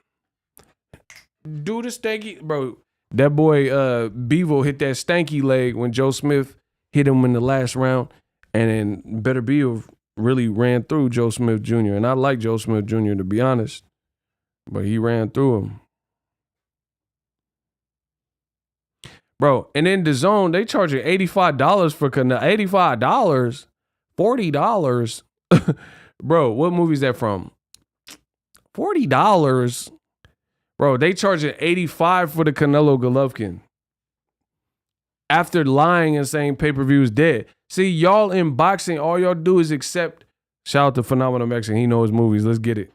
Do the stanky. Bro, that boy Bevo hit that stanky leg when Joe Smith hit him in the last round. And then Better Bevo really ran through Joe Smith Jr. And I like Joe Smith Jr. to be honest. But he ran through him. Bro, and in the zone, they charge you $85 for $85? $40? Bro, what movie is that from? $40? Bro, they charging $85 for the Canelo Golovkin. After lying and saying pay-per-view is dead. See, y'all in boxing, all y'all do is accept. Shout out to Phenomenal Mexican. He knows movies. Let's get it.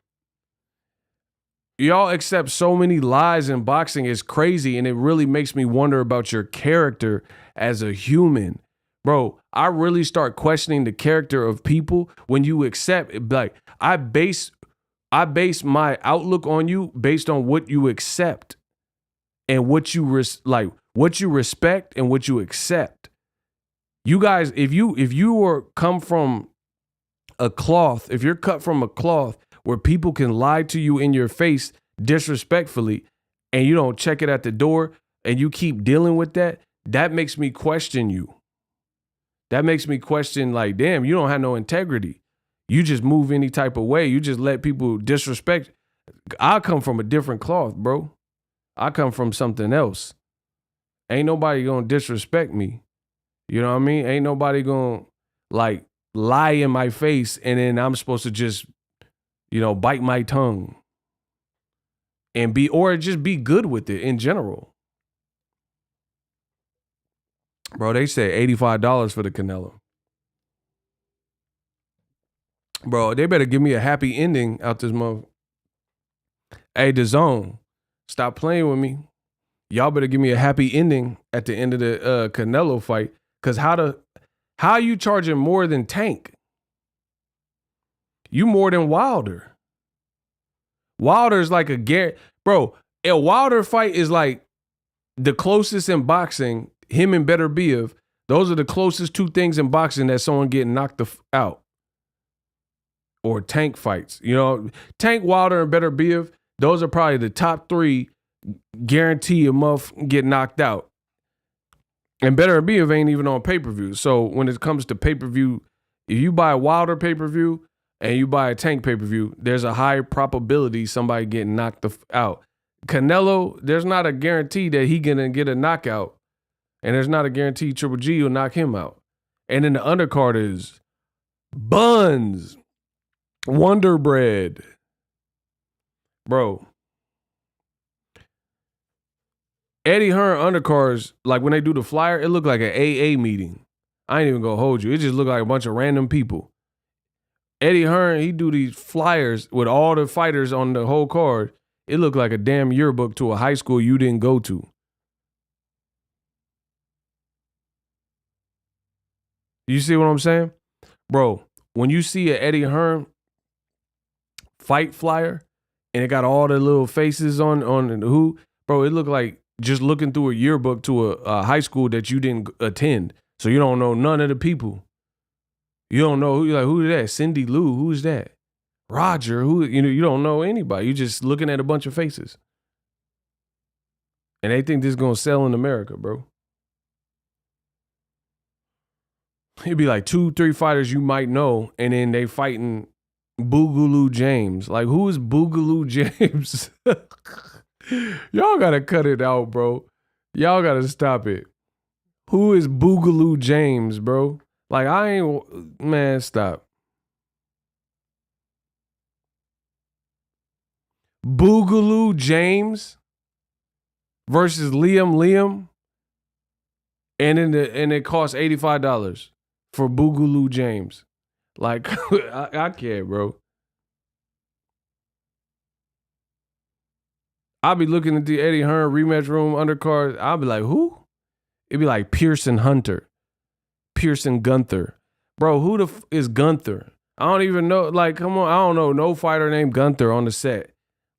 Y'all accept so many lies in boxing. It's crazy, and it really makes me wonder about your character as a human. Bro, I really start questioning the character of people when you accept. Like, I base my outlook on you based on what you accept and what you what you respect and what you accept. You guys, if you come from a cloth, if you're cut from a cloth where people can lie to you in your face disrespectfully and you don't check it at the door and you keep dealing with that, that makes me question you. That makes me question, like, damn, you don't have no integrity. You just move any type of way. You just let people disrespect. I come from a different cloth, bro. I come from something else. Ain't nobody gonna disrespect me. You know what I mean? Ain't nobody gonna like lie in my face and then I'm supposed to just, bite my tongue and just be good with it in general. Bro, they said $85 for the Canelo. Bro, they better give me a happy ending out this month. Hey, the zone, stop playing with me. Y'all better give me a happy ending at the end of the Canelo fight. Cause how you charging more than Tank? You more than Wilder. Wilder's like a bro. a Wilder fight is like the closest in boxing. Him and Better Biev, those are the closest two things in boxing that someone getting knocked out. Or Tank fights. You know, Tank, Wilder, and Better Biev, those are probably the top three guarantee a muff get knocked out. And Better Biev ain't even on pay-per-view. So when it comes to pay-per-view, if you buy a Wilder pay-per-view and you buy a Tank pay-per-view, there's a high probability somebody getting knocked out. Canelo, there's not a guarantee that he gonna get a knockout. And there's not a guarantee Triple G will knock him out. And then the undercard is Buns, Wonder Bread. Bro. Eddie Hearn undercards, like when they do the flyer, it looked like an AA meeting. I ain't even gonna hold you. It just looked like a bunch of random people. Eddie Hearn, he do these flyers with all the fighters on the whole card. It looked like a damn yearbook to a high school you didn't go to. You see what I'm saying? Bro, when you see an Eddie Hearn fight flyer and it got all the little faces on who, bro, it looked like just looking through a yearbook to a high school that you didn't attend. So you don't know none of the people. You don't know who, who is that? Cindy Lou, who's that? Roger, who, you don't know anybody. You're just looking at a bunch of faces. And they think this is going to sell in America, bro. It'd be like 2-3 fighters you might know, and then they fighting Boogaloo James. Like, who is Boogaloo James? Y'all gotta cut it out, bro. Y'all gotta stop it. Who is Boogaloo James, bro? Like, man, stop. Boogaloo James versus Liam, and it costs $85 for Boogaloo James. Like, I can't, bro. I'll be looking at the Eddie Hearn rematch room undercard. I'll be like, who? It'd be like Pearson Gunther. Bro, who the is Gunther? I don't even know. Like, come on. I don't know no fighter named Gunther on the set.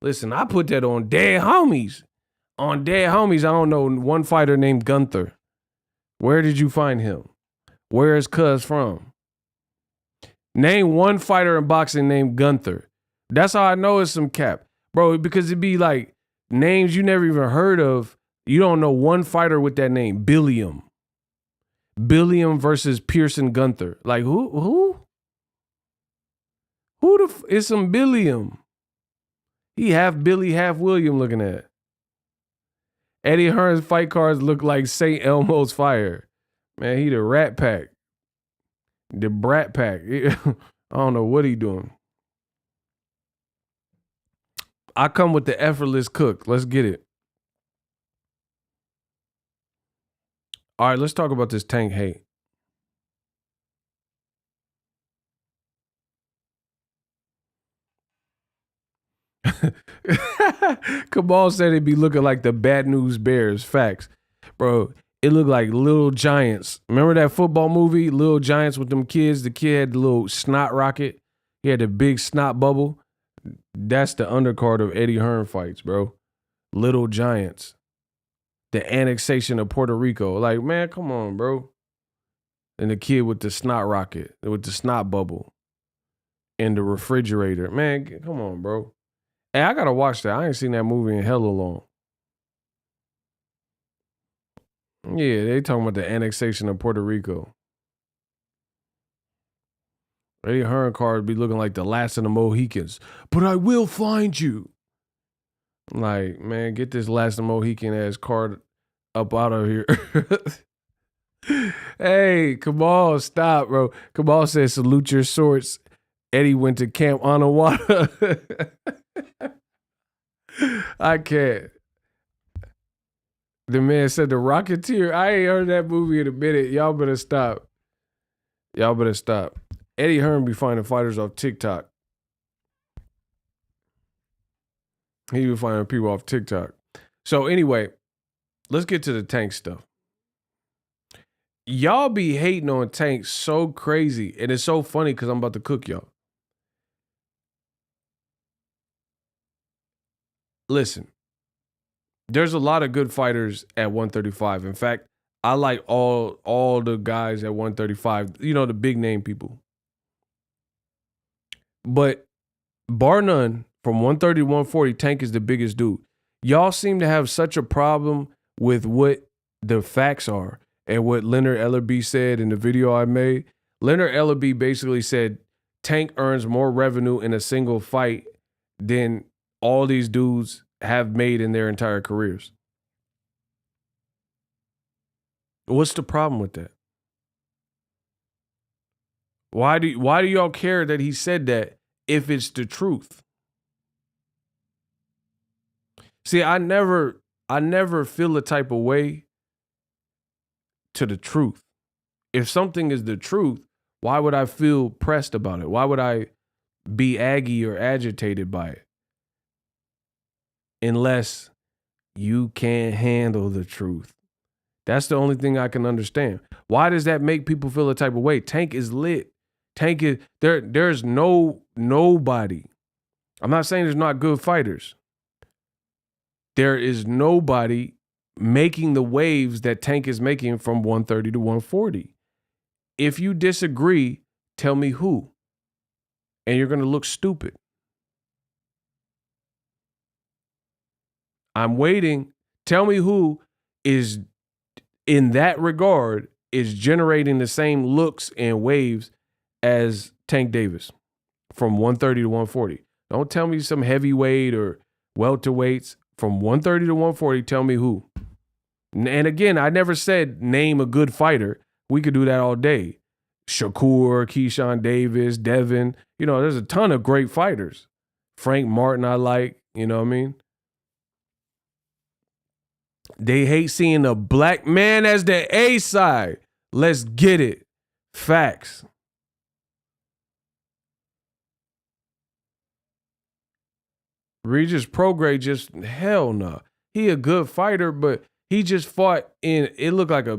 Listen, I put that on Dead Homies. On Dead Homies, I don't know one fighter named Gunther. Where did you find him? Where is Cuz from? Name one fighter in boxing named Gunther. That's how I know it's some cap. Bro, because it'd be like names you never even heard of. You don't know one fighter with that name. Billiam versus Pearson Gunther. Like, who? Who is some Billiam? He half Billy, half William looking at. Eddie Hearn's fight cards look like St. Elmo's Fire. Man, he the Rat Pack. The Brat Pack. I don't know what he doing. I come with the effortless cook. Let's get it. All right, let's talk about this Tank hate. Kamal said it'd be looking like the Bad News Bears. Facts. Bro, it looked like Little Giants. Remember that football movie, Little Giants, with them kids? The kid had the little snot rocket. He had the big snot bubble. That's the undercard of Eddie Hearn fights, bro. Little Giants. The annexation of Puerto Rico. Like, man, come on, bro. And the kid with the snot rocket, with the snot bubble. And the refrigerator. Man, come on, bro. Hey, I gotta watch that. I ain't seen that movie in hella long. Yeah, they talking about the annexation of Puerto Rico. Eddie Hearn card be looking like the last of the Mohicans. But I will find you. Like, man, get this last of the Mohican ass card up out of here. Hey, Kamal, stop, bro. Kamal said, salute your sorts. Eddie went to Camp Anawata. I can't. The man said the Rocketeer. I ain't heard that movie in a minute. Y'all better stop. Y'all better stop. Eddie Hearn be finding fighters off TikTok. He be finding people off TikTok. So anyway, let's get to the Tank stuff. Y'all be hating on Tank so crazy. And it's so funny because I'm about to cook y'all. Listen, There's a lot of good fighters at 135. In fact, I like all the guys at 135, you know, the big name people. But bar none, from 130 to 140, Tank is the biggest dude. Y'all seem to have such a problem with what the facts are and what Leonard Ellerby said in the video I made. Leonard Ellerby basically said Tank earns more revenue in a single fight than all these dudes have made in their entire careers. What's the problem with that? Why do y'all care that he said that if it's the truth? See, I never feel a type of way to the truth. If something is the truth, why would I feel pressed about it? Why would I be aggy or agitated by it? Unless you can't handle the truth. That's the only thing I can understand. Why does that make people feel a type of way? Tank is lit. Tank is there's nobody. I'm not saying there's not good fighters. There is nobody making the waves that Tank is making from 130 to 140. If you disagree, tell me who. And you're going to look stupid. I'm waiting. Tell me who is, in that regard, is generating the same looks and waves as Tank Davis from 130 to 140. Don't tell me some heavyweight or welterweights. From 130 to 140, tell me who. And again, I never said name a good fighter. We could do that all day. Shakur, Keyshawn Davis, Devin. You know, there's a ton of great fighters. Frank Martin I like, you know what I mean? They hate seeing a black man as the A side. Let's get it. Facts. Regis Prograis just, hell no. He a good fighter, but he just fought in, it looked like a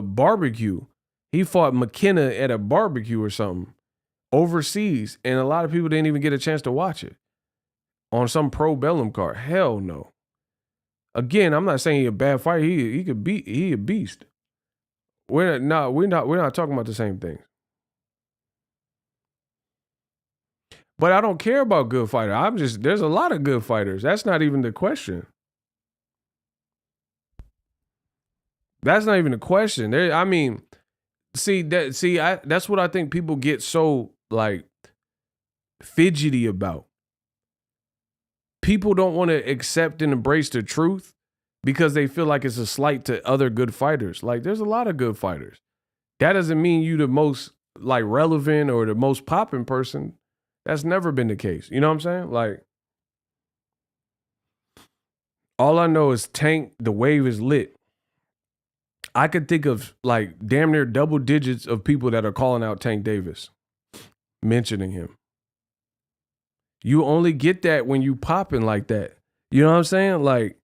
barbecue. He fought McKenna at a barbecue or something overseas, and a lot of people didn't even get a chance to watch it on some pro bellum card. Hell no. Again, I'm not saying he a bad fighter. He a beast. We're not talking about the same thing. But I don't care about good fighters. There's a lot of good fighters. That's not even the question. That's not even the question. That's what I think people get so like fidgety about. People don't want to accept and embrace the truth because they feel like it's a slight to other good fighters. Like, there's a lot of good fighters. That doesn't mean you the most like relevant or the most popping person. That's never been the case. You know what I'm saying? Like, all I know is Tank, the wave is lit. I could think of like damn near double digits of people that are calling out Tank Davis, mentioning him. You only get that when you popping like that. You know what I'm saying? Like,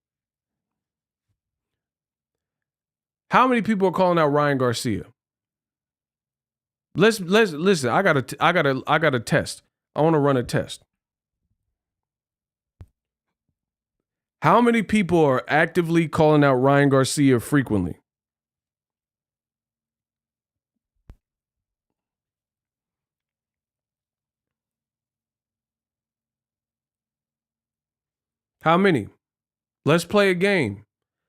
how many people are calling out Ryan Garcia? Let's listen. I got a test. I want to run a test. How many people are actively calling out Ryan Garcia frequently? How many? Let's play a game.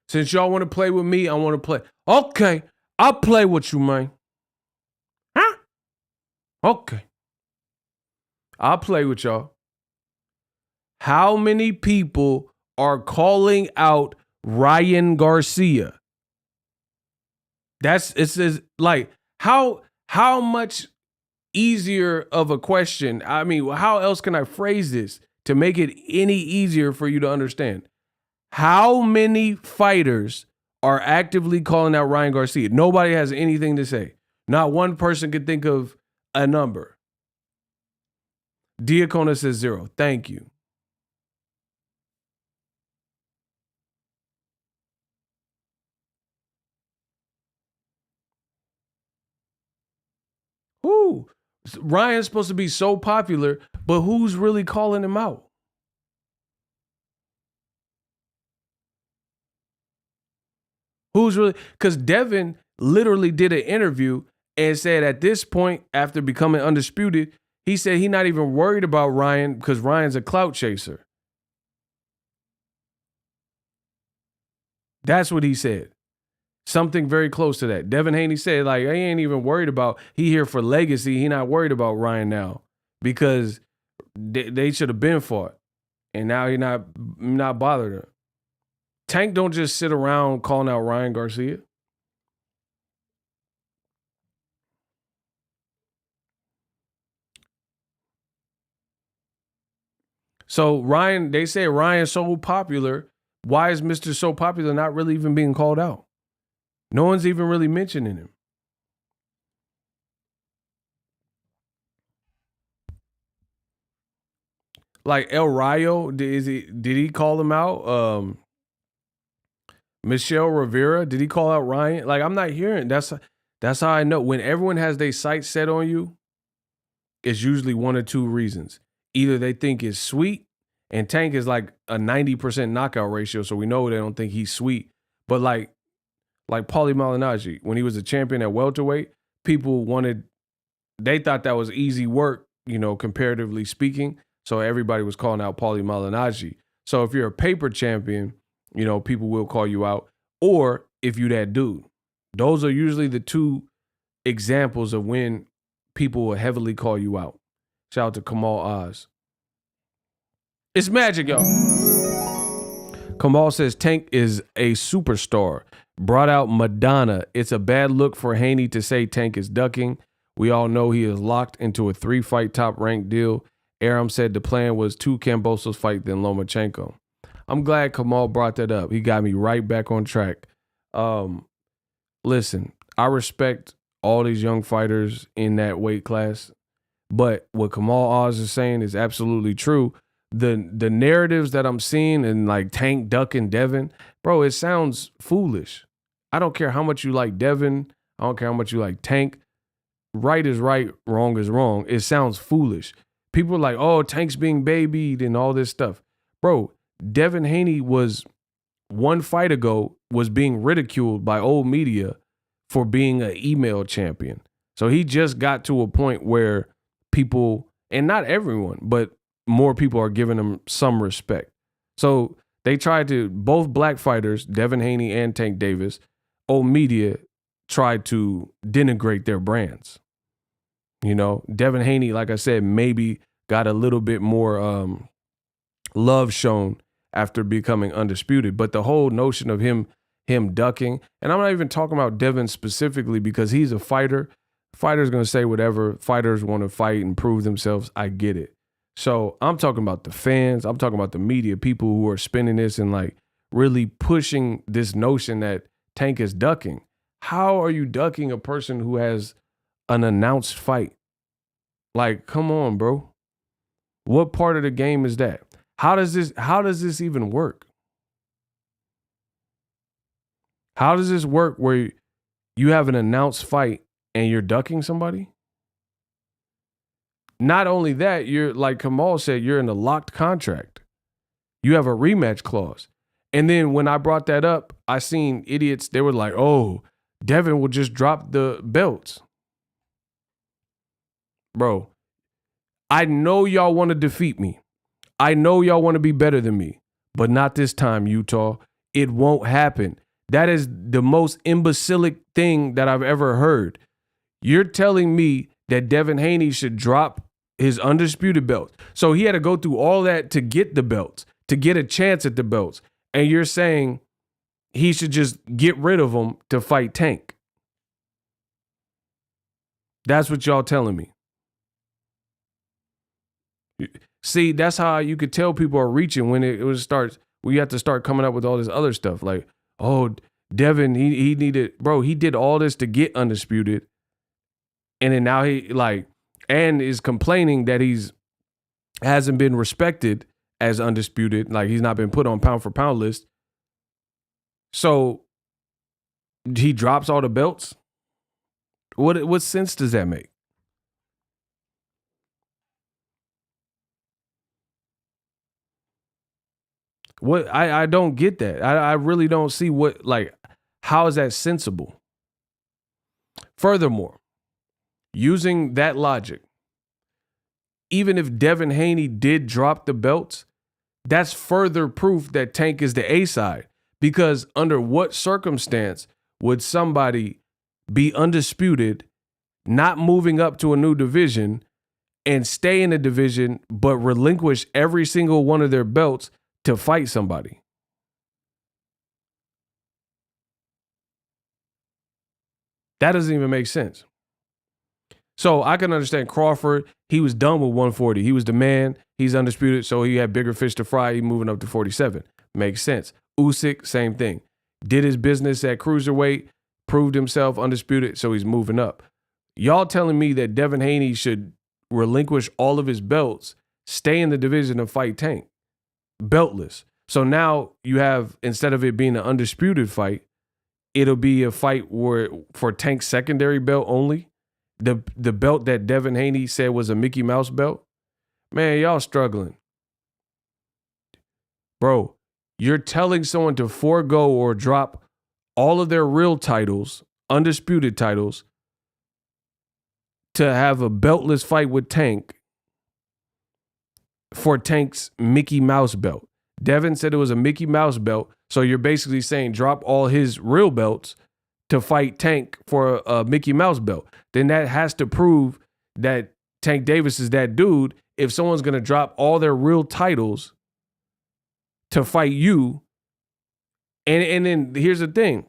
Since y'all want to play with me, I want to play. Okay, I'll play with you, man. Huh? Okay. I'll play with y'all. How many people are calling out Ryan Garcia? It's like how much easier of a question? I mean, how else can I phrase this to make it any easier for you to understand? How many fighters are actively calling out Ryan Garcia? Nobody has anything to say. Not one person could think of a number. Diacona says 0. Thank you. Who? Ryan's supposed to be so popular, but who's really calling him out? Who's really, because Devin literally did an interview and said at this point, after becoming undisputed, he said he's not even worried about Ryan because Ryan's a clout chaser. That's what he said. Something very close to that. Devin Haney said, like, I ain't even worried about, he here for legacy. He not worried about Ryan now because they should have been fought. And now he not bothered him. Tank don't just sit around calling out Ryan Garcia. So Ryan, they say Ryan's so popular. Why is Mr. So Popular not really even being called out? No one's even really mentioning him. Like El Rayo, did he call him out? Michelle Rivera, did he call out Ryan? Like, I'm not hearing. That's how I know. When everyone has their sights set on you, it's usually one or two reasons. Either they think it's sweet, and Tank is like a 90% knockout ratio, so we know they don't think he's sweet. But like Paulie Malignaggi, when he was a champion at welterweight, they thought that was easy work, comparatively speaking. So everybody was calling out Paulie Malignaggi. So if you're a paper champion, people will call you out. Or if you that dude. Those are usually the two examples of when people will heavily call you out. Shout out to Kamal Oz. It's magic, y'all. Kamal says Tank is a superstar. Brought out Madonna. It's a bad look for Haney to say Tank is ducking. We all know he is locked into a 3-fight top-ranked deal. Aram said the plan was 2 Kambosos fight, then Lomachenko. I'm glad Kamal brought that up. He got me right back on track. Listen, I respect all these young fighters in that weight class, but what Kamal Oz is saying is absolutely true. The narratives that I'm seeing and like Tank ducking Devin, bro, it sounds foolish. I don't care how much you like Devin. I don't care how much you like Tank. Right is right, wrong is wrong. It sounds foolish. People are like, oh, Tank's being babied and all this stuff. Bro, Devin Haney was one fight ago was being ridiculed by old media for being an email champion. So he just got to a point where people, and not everyone, but more people are giving him some respect. So they tried to, both black fighters, Devin Haney and Tank Davis, old media tried to denigrate their brands. Devin Haney, like I said, maybe got a little bit more love shown after becoming undisputed. But the whole notion of him ducking, and I'm not even talking about Devin specifically because he's a fighter. Fighters going to say whatever. Fighters want to fight and prove themselves. I get it. So I'm talking about the fans. I'm talking about the media, people who are spinning this and like really pushing this notion that Tank is ducking. How are you ducking a person who has an announced fight? Like, come on, bro. What part of the game is that? How does this even work? How does this work where you have an announced fight and you're ducking somebody? Not only that, you're, like Kamal said, you're in a locked contract. You have a rematch clause. And then when I brought that up, I seen idiots, they were like, oh, Devin will just drop the belts. Bro, I know y'all want to defeat me. I know y'all want to be better than me, but not this time, Utah. It won't happen. That is the most imbecilic thing that I've ever heard. You're telling me that Devin Haney should drop his undisputed belts. So he had to go through all that to get the belts, to get a chance at the belts. And you're saying he should just get rid of them to fight Tank. That's what y'all telling me. See, that's how you could tell people are reaching when it starts. We have to start coming up with all this other stuff. Like, oh, Devin, he needed, bro, he did all this to get undisputed. And then now he and is complaining that hasn't been respected as undisputed. Like he's not been put on pound for pound list. So he drops all the belts. What sense does that make? What I don't get that. I really don't see How is that sensible? Furthermore, using that logic, even if Devin Haney did drop the belts, that's further proof that Tank is the A side. Because under what circumstance would somebody be undisputed, not moving up to a new division, and stay in the division, but relinquish every single one of their belts to fight somebody? That doesn't even make sense. So I can understand Crawford. He was done with 140. He was the man. He's undisputed, so he had bigger fish to fry. He moving up to 47. Makes sense. Usyk, same thing. Did his business at cruiserweight, proved himself undisputed, so he's moving up. Y'all telling me that Devin Haney should relinquish all of his belts, stay in the division and fight Tank, beltless. So now you have, instead of it being an undisputed fight, it'll be a fight where for Tank's secondary belt only. The belt that Devin Haney said was a Mickey Mouse belt. Man, y'all struggling. Bro, you're telling someone to forego or drop all of their real titles, undisputed titles, to have a beltless fight with Tank for Tank's Mickey Mouse belt. Devin said it was a Mickey Mouse belt, so you're basically saying drop all his real belts to fight Tank for a Mickey Mouse belt. Then that has to prove that Tank Davis is that dude. If someone's going to drop all their real titles to fight you, and then here's the thing.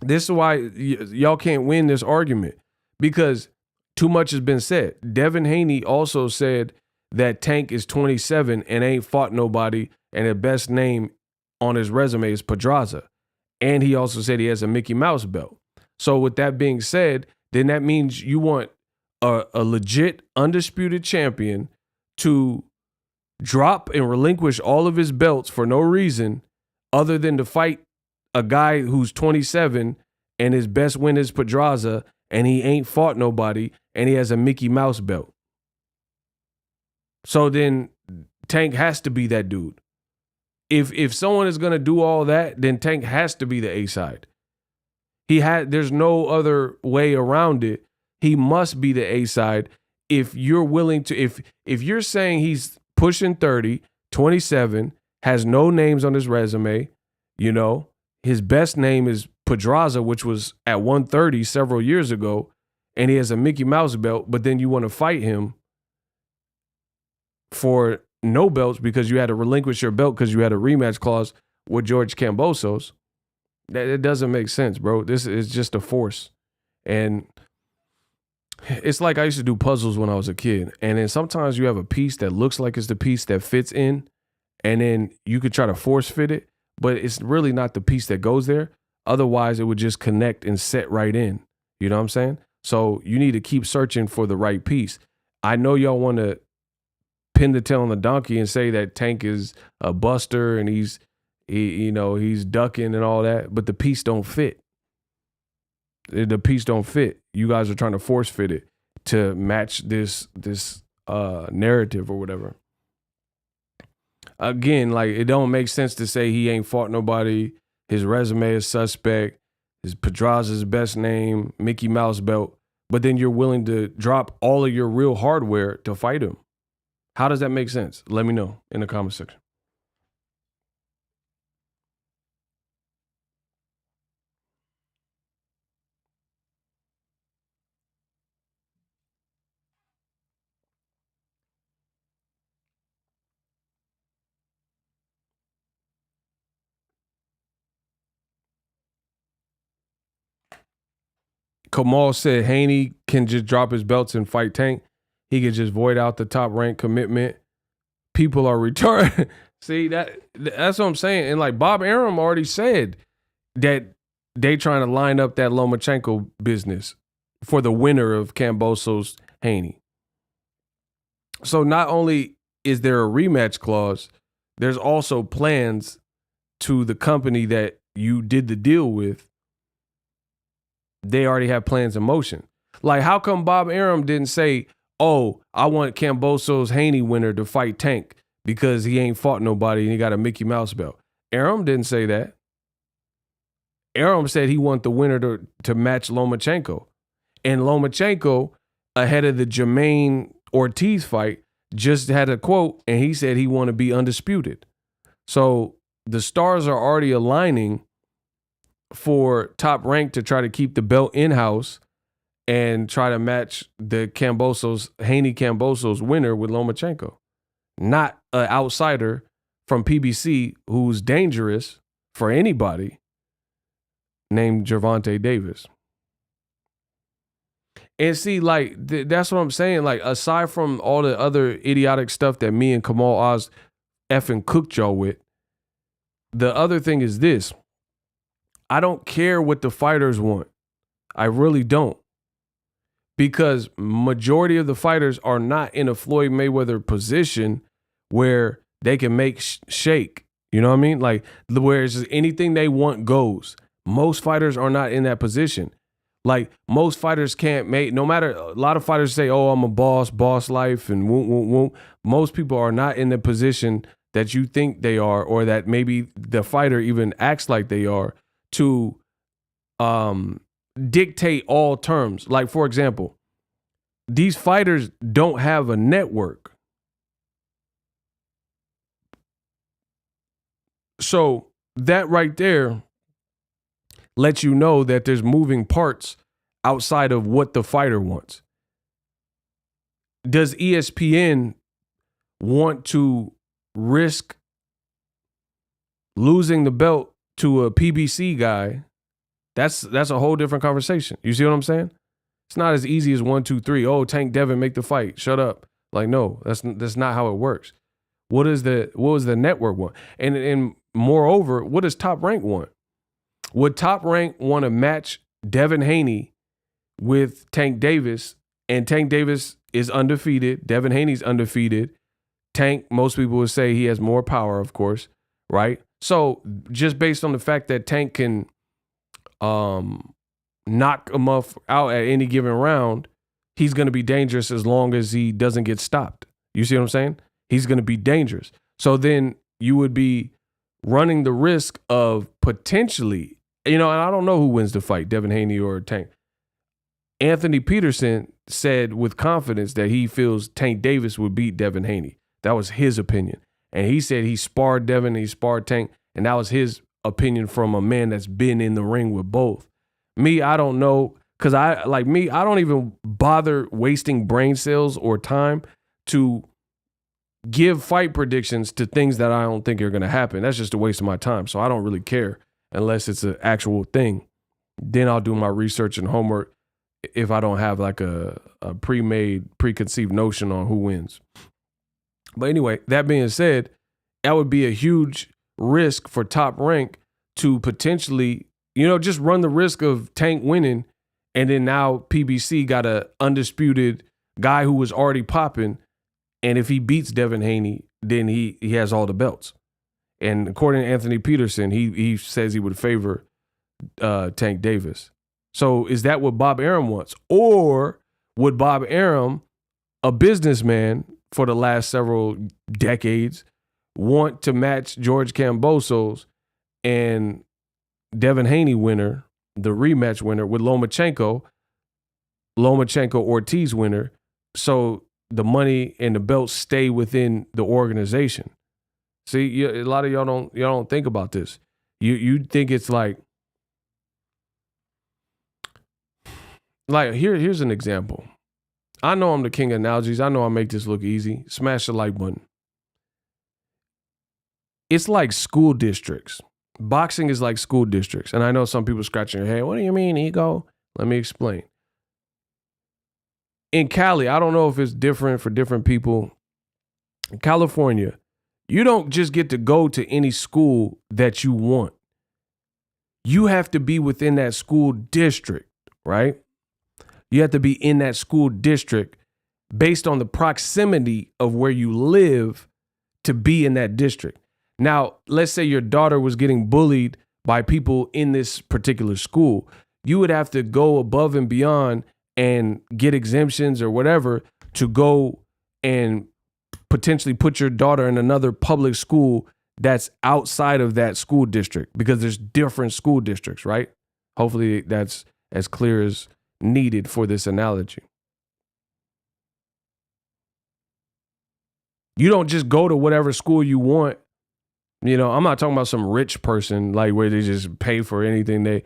This is why y'all can't win this argument, because too much has been said. Devin Haney also said that Tank is 27 and ain't fought nobody, and the best name on his resume is Pedraza. And he also said he has a Mickey Mouse belt. So with that being said, then that means you want a legit undisputed champion to drop and relinquish all of his belts for no reason other than to fight a guy who's 27 and his best win is Pedraza and he ain't fought nobody and he has a Mickey Mouse belt. So then Tank has to be that dude. If someone is going to do all that, then Tank has to be the A side. There's no other way around it. He must be the A side if you're willing to, if you're saying he's pushing 30, 27, has no names on his resume, you know, his best name is Pedraza, which was at 130 several years ago, and he has a Mickey Mouse belt, but then you want to fight him for no belts because you had to relinquish your belt because you had a rematch clause with George Kambosos. It doesn't make sense, bro. This is just a force. And it's like I used to do puzzles when I was a kid. And then sometimes you have a piece that looks like it's the piece that fits in, and then you could try to force fit it, but it's really not the piece that goes there. Otherwise, it would just connect and set right in. You know what I'm saying? So you need to keep searching for the right piece. I know y'all want to pin the tail on the donkey and say that Tank is a buster and he's ducking and all that, but the piece don't fit. The piece don't fit. You guys are trying to force fit it to match this narrative or whatever. Again, like, it don't make sense to say he ain't fought nobody. His resume is suspect. His Pedraza's best name, Mickey Mouse belt, but then you're willing to drop all of your real hardware to fight him. How does that make sense? Let me know in the comment section. Kamal said Haney can just drop his belts and fight Tank. He can just void out the top rank commitment. People are retarded. See, that's what I'm saying. And like Bob Arum already said that they trying to line up that Lomachenko business for the winner of Kambosos Haney. So not only is there a rematch clause, there's also plans to the company that you did the deal with. They already have plans in motion. Like, how come Bob Arum didn't say, oh, I want Kambosos Haney winner to fight Tank because he ain't fought nobody and he got a Mickey Mouse belt? Arum didn't say that. Arum said he wanted the winner to match Lomachenko. And Lomachenko, ahead of the Jermaine Ortiz fight, just had a quote, and he said he want to be undisputed. So the stars are already aligning for Top Rank to try to keep the belt in-house and try to match the Haney Cambosos winner with Lomachenko. Not an outsider from PBC who's dangerous for anybody named Gervonta Davis. And see, like, that's what I'm saying. Like, aside from all the other idiotic stuff that me and Kamal Oz effing cooked y'all with, the other thing is this. I don't care what the fighters want. I really don't. Because majority of the fighters are not in a Floyd Mayweather position where they can make shake. You know what I mean? Like, where it's just anything they want goes. Most fighters are not in that position. Like, most fighters can't make, no matter, a lot of fighters say, oh, I'm a boss life, and whoop, whoop, whoop. Most people are not in the position that you think they are, or that maybe the fighter even acts like they are, to dictate all terms. Like, for example, these fighters don't have a network. So that right there lets you know that there's moving parts outside of what the fighter wants. Does ESPN want to risk losing the belt to a PBC guy? That's a whole different conversation. You see what I'm saying? It's not as easy as 1, 2, 3. Oh, Tank Devin, make the fight. Shut up. Like, no, that's not how it works. What does the network want? And moreover, what does Top Rank want? Would Top Rank want to match Devin Haney with Tank Davis? And Tank Davis is undefeated. Devin Haney's undefeated. Tank, most people would say he has more power, of course, right? So just based on the fact that Tank can knock him out at any given round, he's going to be dangerous as long as he doesn't get stopped. You see what I'm saying? He's going to be dangerous. So then you would be running the risk of potentially, and I don't know who wins the fight, Devin Haney or Tank. Anthony Peterson said with confidence that he feels Tank Davis would beat Devin Haney. That was his opinion. And he said he sparred Devin, he sparred Tank, and that was his opinion from a man that's been in the ring with both. Me, I don't know, because I don't even bother wasting brain cells or time to give fight predictions to things that I don't think are going to happen. That's just a waste of my time. So I don't really care unless it's an actual thing. Then I'll do my research and homework if I don't have like a preconceived notion on who wins. But anyway, that being said, that would be a huge risk for Top Rank to potentially, just run the risk of Tank winning, and then now PBC got a undisputed guy who was already popping, and if he beats Devin Haney, then he has all the belts. And according to Anthony Peterson, he says he would favor Tank Davis. So is that what Bob Arum wants? Or would Bob Arum, a businessman for the last several decades, want to match George Kambosos and Devin Haney winner, the rematch winner, with Lomachenko Ortiz winner, so the money and the belts stay within the organization? See, a lot of y'all don't think about this. You think it's like here's an example. I know I'm the king of analogies. I know I make this look easy. Smash the like button. It's like school districts. Boxing is like school districts. And I know some people scratching their head. What do you mean, ego? Let me explain. In Cali, I don't know if it's different for different people. In California, you don't just get to go to any school that you want. You have to be within that school district, right? You have to be in that school district based on the proximity of where you live to be in that district. Now, let's say your daughter was getting bullied by people in this particular school. You would have to go above and beyond and get exemptions or whatever to go and potentially put your daughter in another public school that's outside of that school district, because there's different school districts, right? Hopefully that's as clear as needed for this analogy. You don't just go to whatever school you want. You know, I'm not talking about some rich person like where they just pay for anything they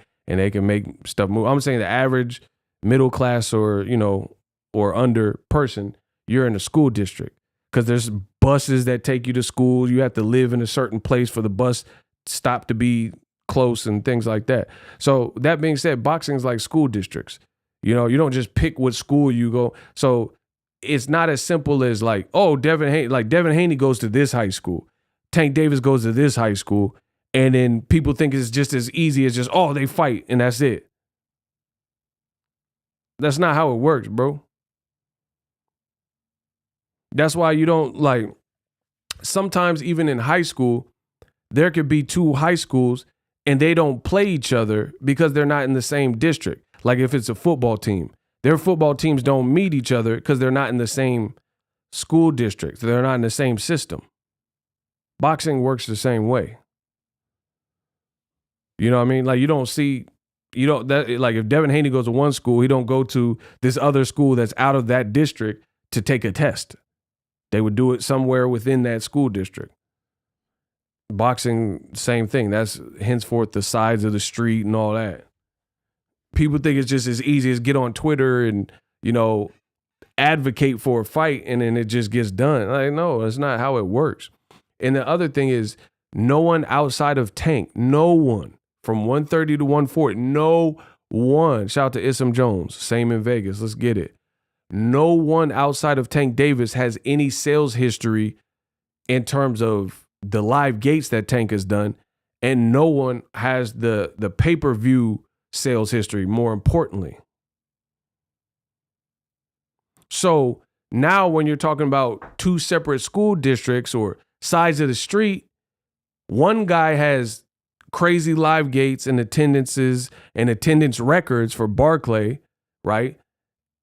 can make stuff move. I'm saying the average middle class or under person, you're in a school district, because there's buses that take you to school. You have to live in a certain place for the bus stop to be close and things like that. So that being said, boxing is like school districts. You know, you don't just pick what school you go. So it's not as simple as like, oh, Devin Haney goes to this high school. Tank Davis goes to this high school. And then people think it's just as easy as just, oh, they fight and that's it. That's not how it works, bro. That's why you don't sometimes even in high school, there could be two high schools and they don't play each other because they're not in the same district. Like if it's a football team, their football teams don't meet each other because they're not in the same school district. They're not in the same system. Boxing works the same way. You know what I mean? Like if Devin Haney goes to one school, he don't go to this other school that's out of that district to take a test. They would do it somewhere within that school district. Boxing, same thing. That's henceforth the sides of the street and all that. People think it's just as easy as get on Twitter and, advocate for a fight and then it just gets done. Like, no, that's not how it works. And the other thing is, no one outside of Tank, no one from 130 to 140, no one. Shout out to Isam Jones, same in Vegas. Let's get it. No one outside of Tank Davis has any sales history in terms of the live gates that Tank has done, and no one has the pay-per-view sales history, more importantly. So now when you're talking about two separate school districts or sides of the street, one guy has crazy live gates and attendances and attendance records for Barclay, right?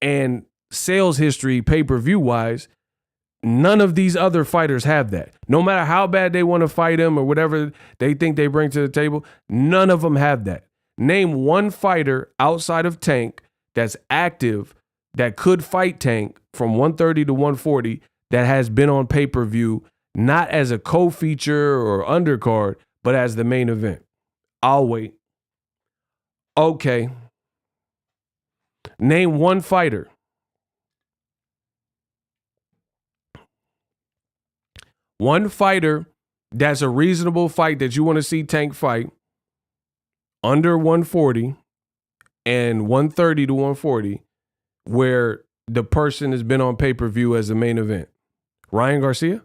And sales history, pay-per-view wise, none of these other fighters have that. No matter how bad they want to fight him or whatever they think they bring to the table, none of them have that. Name one fighter outside of Tank that's active that could fight Tank from 130 to 140 that has been on pay-per-view, not as a co-feature or undercard, but as the main event. I'll wait. Okay. Name one fighter. One fighter that's a reasonable fight that you want to see Tank fight under 140 and 130 to 140 where the person has been on pay-per-view as the main event. Ryan Garcia?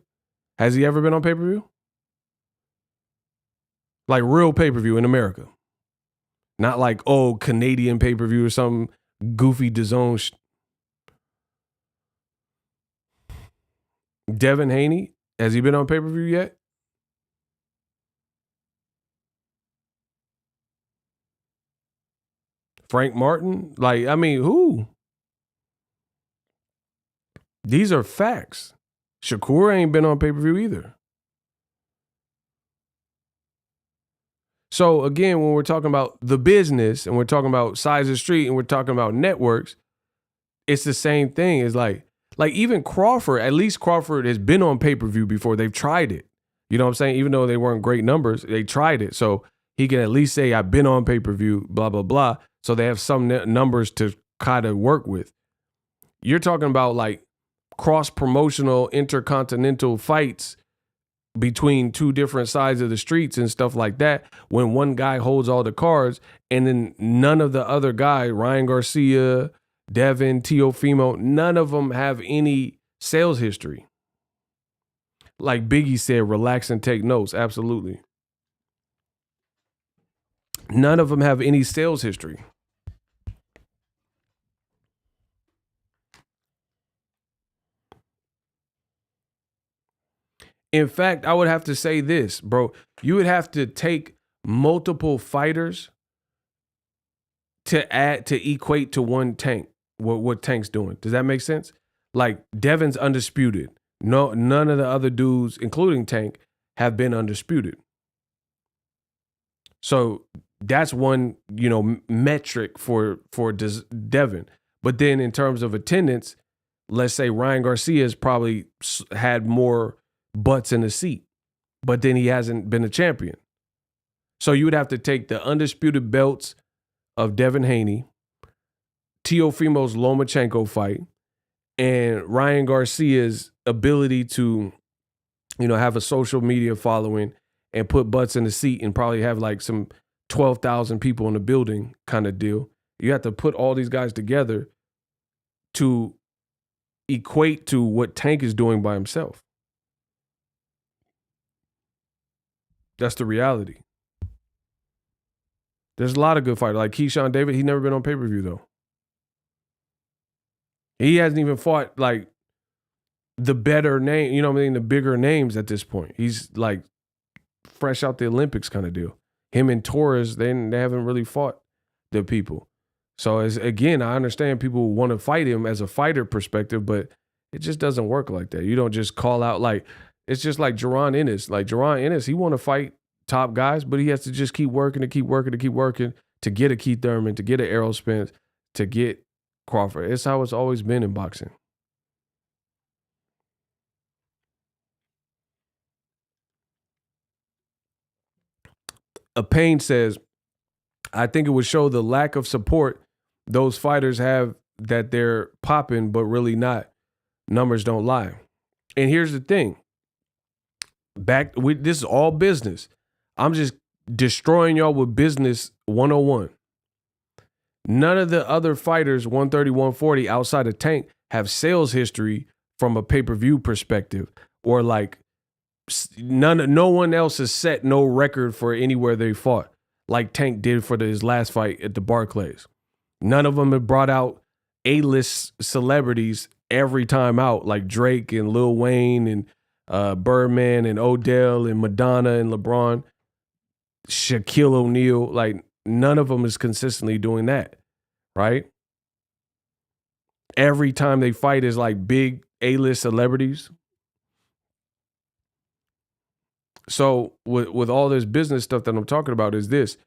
Has he ever been on pay-per-view? Like real pay-per-view in America. Not like, Canadian pay-per-view or some goofy DAZN. Devin Haney, has he been on pay-per-view yet? Frank Martin? Who? These are facts. Shakur ain't been on pay-per-view either. So again, when we're talking about the business and we're talking about size of the street and we're talking about networks, it's the same thing. It's like even Crawford, at least Crawford has been on pay-per-view before. They've tried it. You know what I'm saying? Even though they weren't great numbers, they tried it. So he can at least say, I've been on pay-per-view, blah, blah, blah. So they have some numbers to kind of work with. You're talking about like cross-promotional intercontinental fights between two different sides of the streets and stuff like that, when one guy holds all the cards and then none of the other guys, Ryan Garcia, Devin, Teofimo, none of them have any sales history. Like Biggie said, relax and take notes. Absolutely. None of them have any sales history. In fact, I would have to say this, bro. You would have to take multiple fighters to equate to one Tank. What Tank's doing. Does that make sense? Like Devin's undisputed. No, none of the other dudes, including Tank, have been undisputed. So that's one, metric for Devin. But then in terms of attendance, let's say Ryan Garcia's probably had more butts in the seat, but then he hasn't been a champion. So you would have to take the undisputed belts of Devin Haney, Teofimo's Lomachenko fight, and Ryan Garcia's ability to, have a social media following and put butts in the seat and probably have like some 12,000 people in the building kind of deal. You have to put all these guys together to equate to what Tank is doing by himself. That's the reality. There's a lot of good fighters. Like Keyshawn David, he's never been on pay-per-view though. He hasn't even fought like the better name, the bigger names at this point. He's like fresh out the Olympics kind of deal. Him and Torres, they haven't really fought the people. So again, I understand people want to fight him as a fighter perspective, but it just doesn't work like that. You don't just call out it's just like Jaron Ennis. Like Jaron Ennis, he want to fight top guys, but he has to just keep working to get a Keith Thurman, to get an Errol Spence, to get Crawford. It's how it's always been in boxing. A Payne says, I think it would show the lack of support those fighters have that they're popping, but really not. Numbers don't lie. And here's the thing. This is all business. I'm just destroying y'all with business 101. None of the other fighters, 130, 140, outside of Tank, have sales history from a pay-per-view perspective. Or like, no one else has set no record for anywhere they fought, like Tank did for his last fight at the Barclays. None of them have brought out A-list celebrities every time out, like Drake and Lil Wayne and Birdman and Odell and Madonna and LeBron, Shaquille O'Neal. Like, none of them is consistently doing that, right? Every time they fight is like big A-list celebrities. So with all this business stuff that I'm talking about is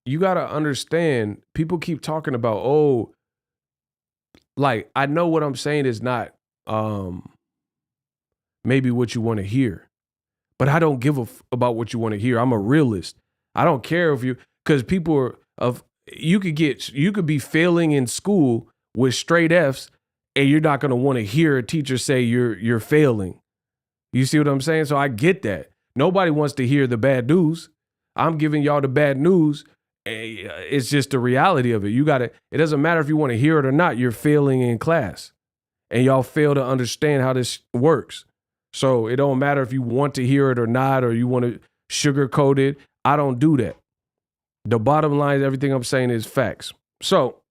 you got to understand, people keep talking about, I know what I'm saying is not maybe what you want to hear, but I don't give about what you want to hear. I'm a realist. I don't care because people you could be failing in school with straight Fs and you're not going to want to hear a teacher say you're failing. You see what I'm saying? So I get that. Nobody wants to hear the bad news. I'm giving y'all the bad news. It's just the reality of it. It doesn't matter if you want to hear it or not. You're failing in class and y'all fail to understand how this works. So it don't matter if you want to hear it or not, or you want to sugarcoat it. I don't do that. The bottom line is everything I'm saying is facts. So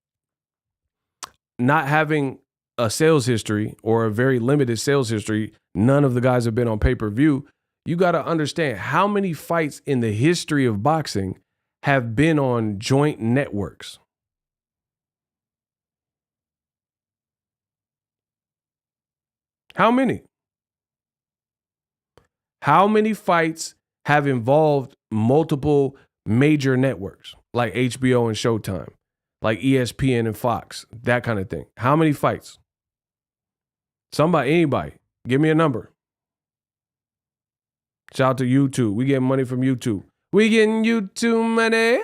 not having a sales history or a very limited sales history, none of the guys have been on pay-per-view. You got to understand how many fights in the history of boxing have been on joint networks. How many? How many fights have involved multiple major networks like HBO and Showtime, like ESPN and Fox, that kind of thing? How many fights? Anybody, give me a number. Shout out to YouTube. We getting money from YouTube. We getting YouTube money.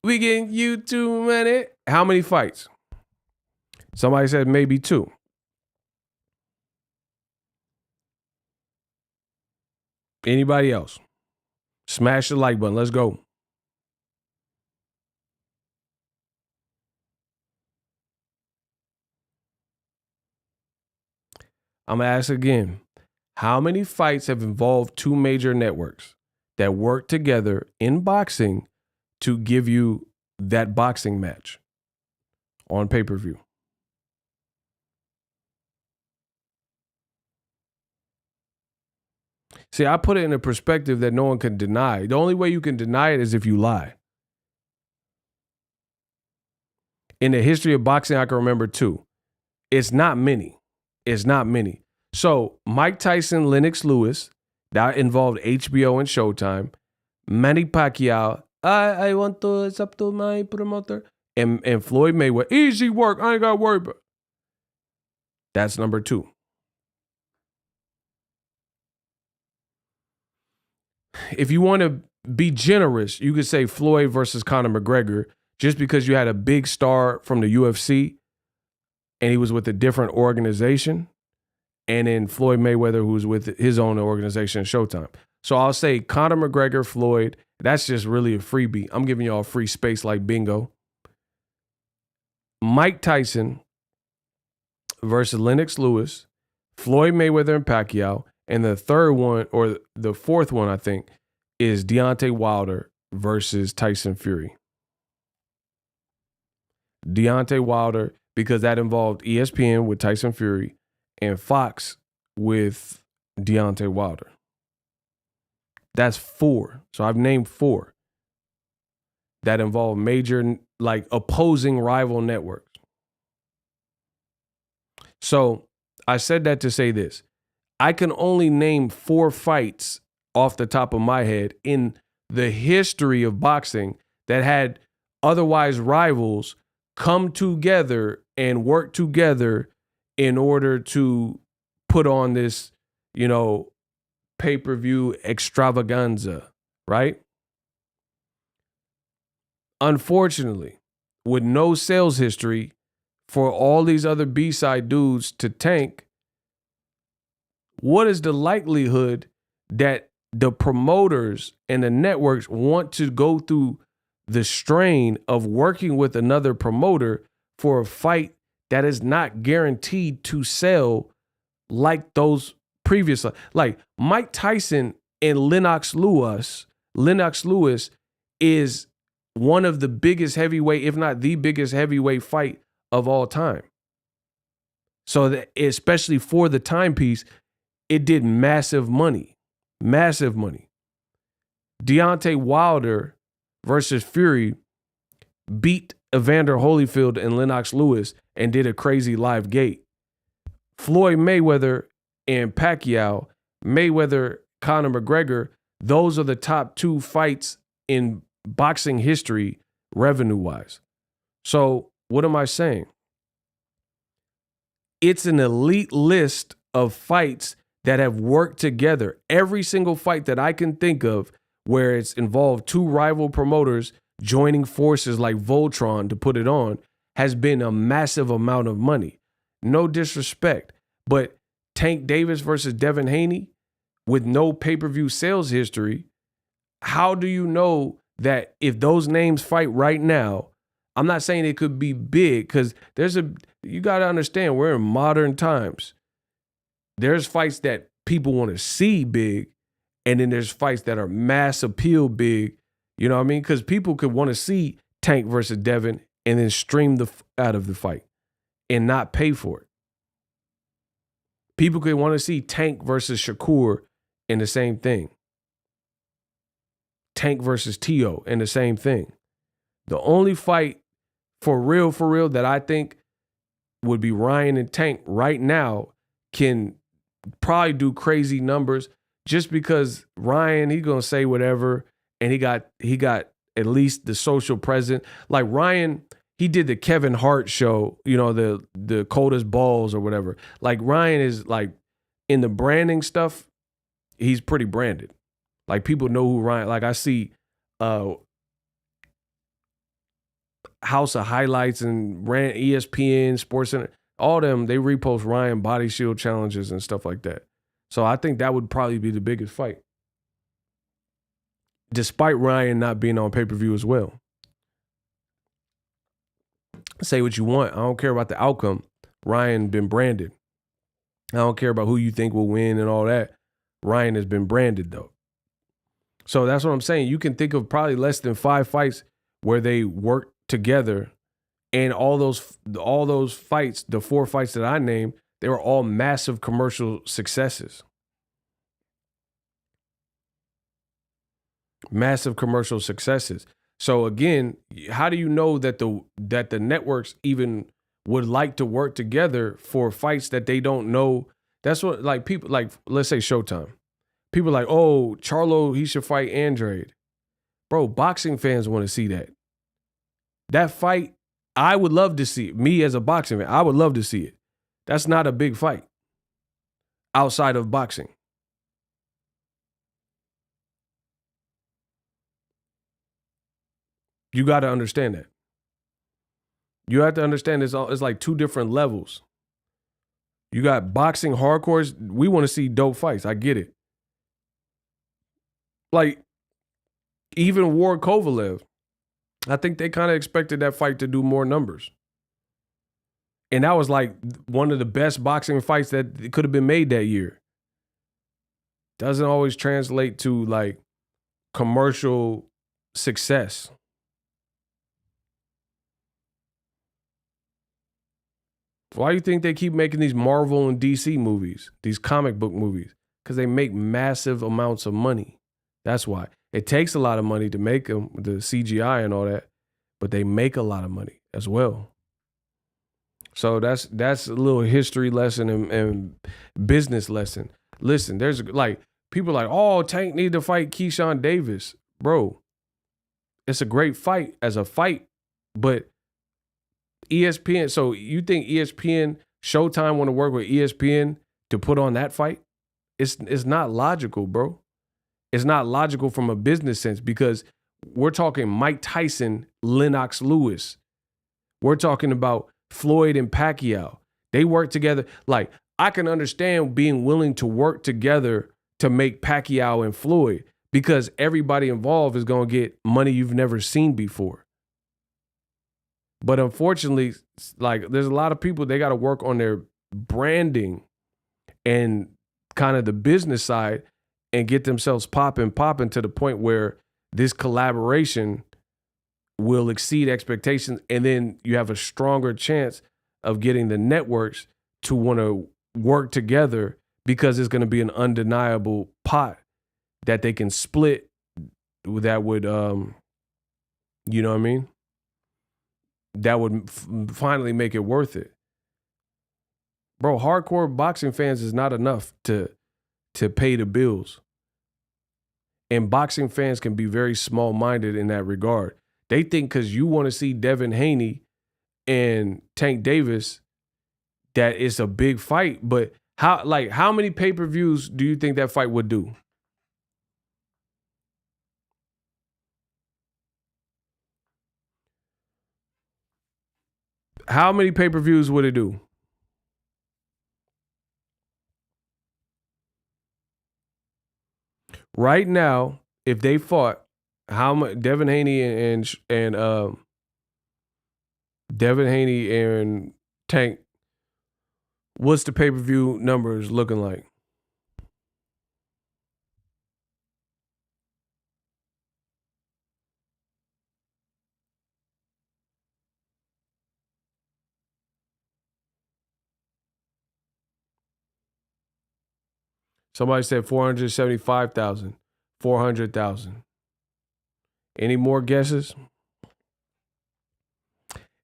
We getting YouTube money. How many fights? Somebody said maybe 2. Anybody else? Smash the like button. Let's go. I'm going to ask again. How many fights have involved 2 major networks that work together in boxing to give you that boxing match on pay-per-view? See, I put it in a perspective that no one can deny. The only way you can deny it is if you lie. In the history of boxing, I can remember 2. It's not many. So Mike Tyson, Lennox Lewis, That involved HBO and Showtime. Manny Pacquiao, I want to, it's up to my promoter. And Floyd Mayweather, easy work, I ain't got to worry about. That's number 2. If you want to be generous, you could say Floyd versus Conor McGregor, just because you had a big star from the UFC and he was with a different organization, and then Floyd Mayweather, who was with his own organization, Showtime. So I'll say Conor McGregor, Floyd. That's just really a freebie. I'm giving y'all free space like bingo. Mike Tyson versus Lennox Lewis, Floyd Mayweather and Pacquiao, and the third one, or the fourth one, I think, is Deontay Wilder versus Tyson Fury. Deontay Wilder, because that involved ESPN with Tyson Fury and Fox with Deontay Wilder. That's 4. So I've named 4 that involve major, like, opposing rival networks. So I said that to say this. I can only name 4 fights off the top of my head in the history of boxing that had otherwise rivals come together and work together in order to put on this, pay-per-view extravaganza, right? Unfortunately, with no sales history for all these other B-side dudes to tank, what is the likelihood that the promoters and the networks want to go through the strain of working with another promoter for a fight that is not guaranteed to sell like those previous, like Mike Tyson and Lennox Lewis is one of the biggest heavyweight, if not the biggest heavyweight fight of all time. So that, especially for the timepiece, it did massive money. Deontay Wilder versus Fury beat Evander Holyfield and Lennox Lewis and did a crazy live gate. Floyd Mayweather and Pacquiao, Mayweather, Conor McGregor, those are the top 2 fights in boxing history revenue-wise. So what am I saying? It's an elite list of fights that have worked together. Every single fight that I can think of where it's involved 2 rival promoters joining forces like Voltron to put it on has been a massive amount of money. No disrespect, but Tank Davis versus Devin Haney with no pay-per-view sales history, how do you know that if those names fight right now, I'm not saying it could be big, because you got to understand, we're in modern times. There's fights that people want to see big, and then there's fights that are mass appeal big. You know what I mean? Because people could want to see Tank versus Devin and then stream out of the fight and not pay for it. People could want to see Tank versus Shakur in the same thing. Tank versus Tio in the same thing. The only fight for real that I think would be Ryan and Tank right now can probably do crazy numbers, just because Ryan, he's going to say whatever, and he got at least the social presence. Like Ryan, he did the Kevin Hart show, the coldest balls or whatever. Like Ryan is like, in the branding stuff, he's pretty branded. Like people know who Ryan, like I see House of Highlights and ESPN, Sports Center, all them, they repost Ryan body shield challenges and stuff like that. So I think that would probably be the biggest fight, despite Ryan not being on pay-per-view as well. Say what you want. I don't care about the outcome. Ryan been branded. I don't care about who you think will win and all that. Ryan has been branded though. So that's what I'm saying. You can think of probably less than 5 fights where they work together, and all those fights, the 4 fights that I named, they were all massive commercial successes. Massive commercial successes. So again, how do you know that the networks even would like to work together for fights that they don't know? That's what, like, people, like, let's say Showtime. people like, oh, Charlo, he should fight Andrade. Bro, boxing fans want to see that. That fight, I would love to see it. Me as a boxing fan, I would love to see it. That's not a big fight outside of boxing. You got to understand that. You have to understand it's like two different levels. You got boxing hardcores. We want to see dope fights. I get it. Like, even Ward Kovalev, I think they kind of expected that fight to do more numbers. And that was like one of the best boxing fights that could have been made that year. Doesn't always translate to like commercial success. Why do you think they keep making these Marvel and DC movies, these comic book movies? Because they make massive amounts of money. That's why. It takes a lot of money to make them, the CGI and all that, but they make a lot of money as well. So that's a little history lesson and business lesson. Listen, there's like, people like, oh, Tank need to fight Keyshawn Davis. Bro, it's a great fight as a fight, but ESPN, so you think ESPN, Showtime want to work with ESPN to put on that fight? It's not logical, bro. It's not logical from a business sense because we're talking Mike Tyson, Lennox Lewis. We're talking about Floyd and Pacquiao. They work together. Like, I can understand being willing to work together to make Pacquiao and Floyd because everybody involved is going to get money you've never seen before. But unfortunately, like, there's a lot of people, they got to work on their branding and kind of the business side and get themselves popping to the point where this collaboration will exceed expectations. And then you have a stronger chance of getting the networks to want to work together because it's going to be an undeniable pot that they can split that would, you know what I mean? That would finally make it worth it. Bro, hardcore boxing fans is not enough to pay the bills. And boxing fans can be very small-minded in that regard. They think because you want to see Devin Haney and Tank Davis that it's a big fight, but how many pay-per-views do you think that fight would do? How many pay-per-views would it do? Right now, if they fought, how much Devin Haney and Devin Haney and Tank, what's the pay-per-view numbers looking like? Somebody said 475,000, 400,000. Any more guesses?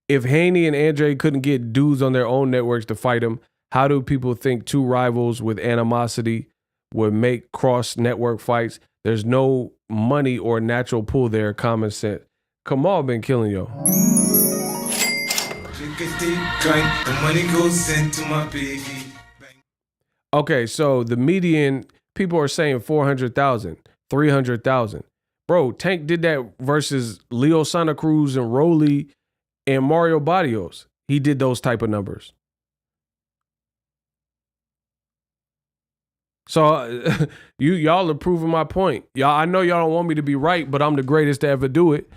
If Haney and Andre couldn't get dudes on their own networks to fight him, how do people think two rivals with animosity would make cross-network fights? There's no money or natural pull there, common sense. Kamal been killing yo. The money goes into my piggy. Okay, so the median, people are saying 400,000, 300,000. Bro, Tank did that versus Leo Santa Cruz and Rolly and Mario Barrios. He did those type of numbers. So y'all are proving my point. Y'all, I know y'all don't want me to be right, but I'm the greatest to ever do it.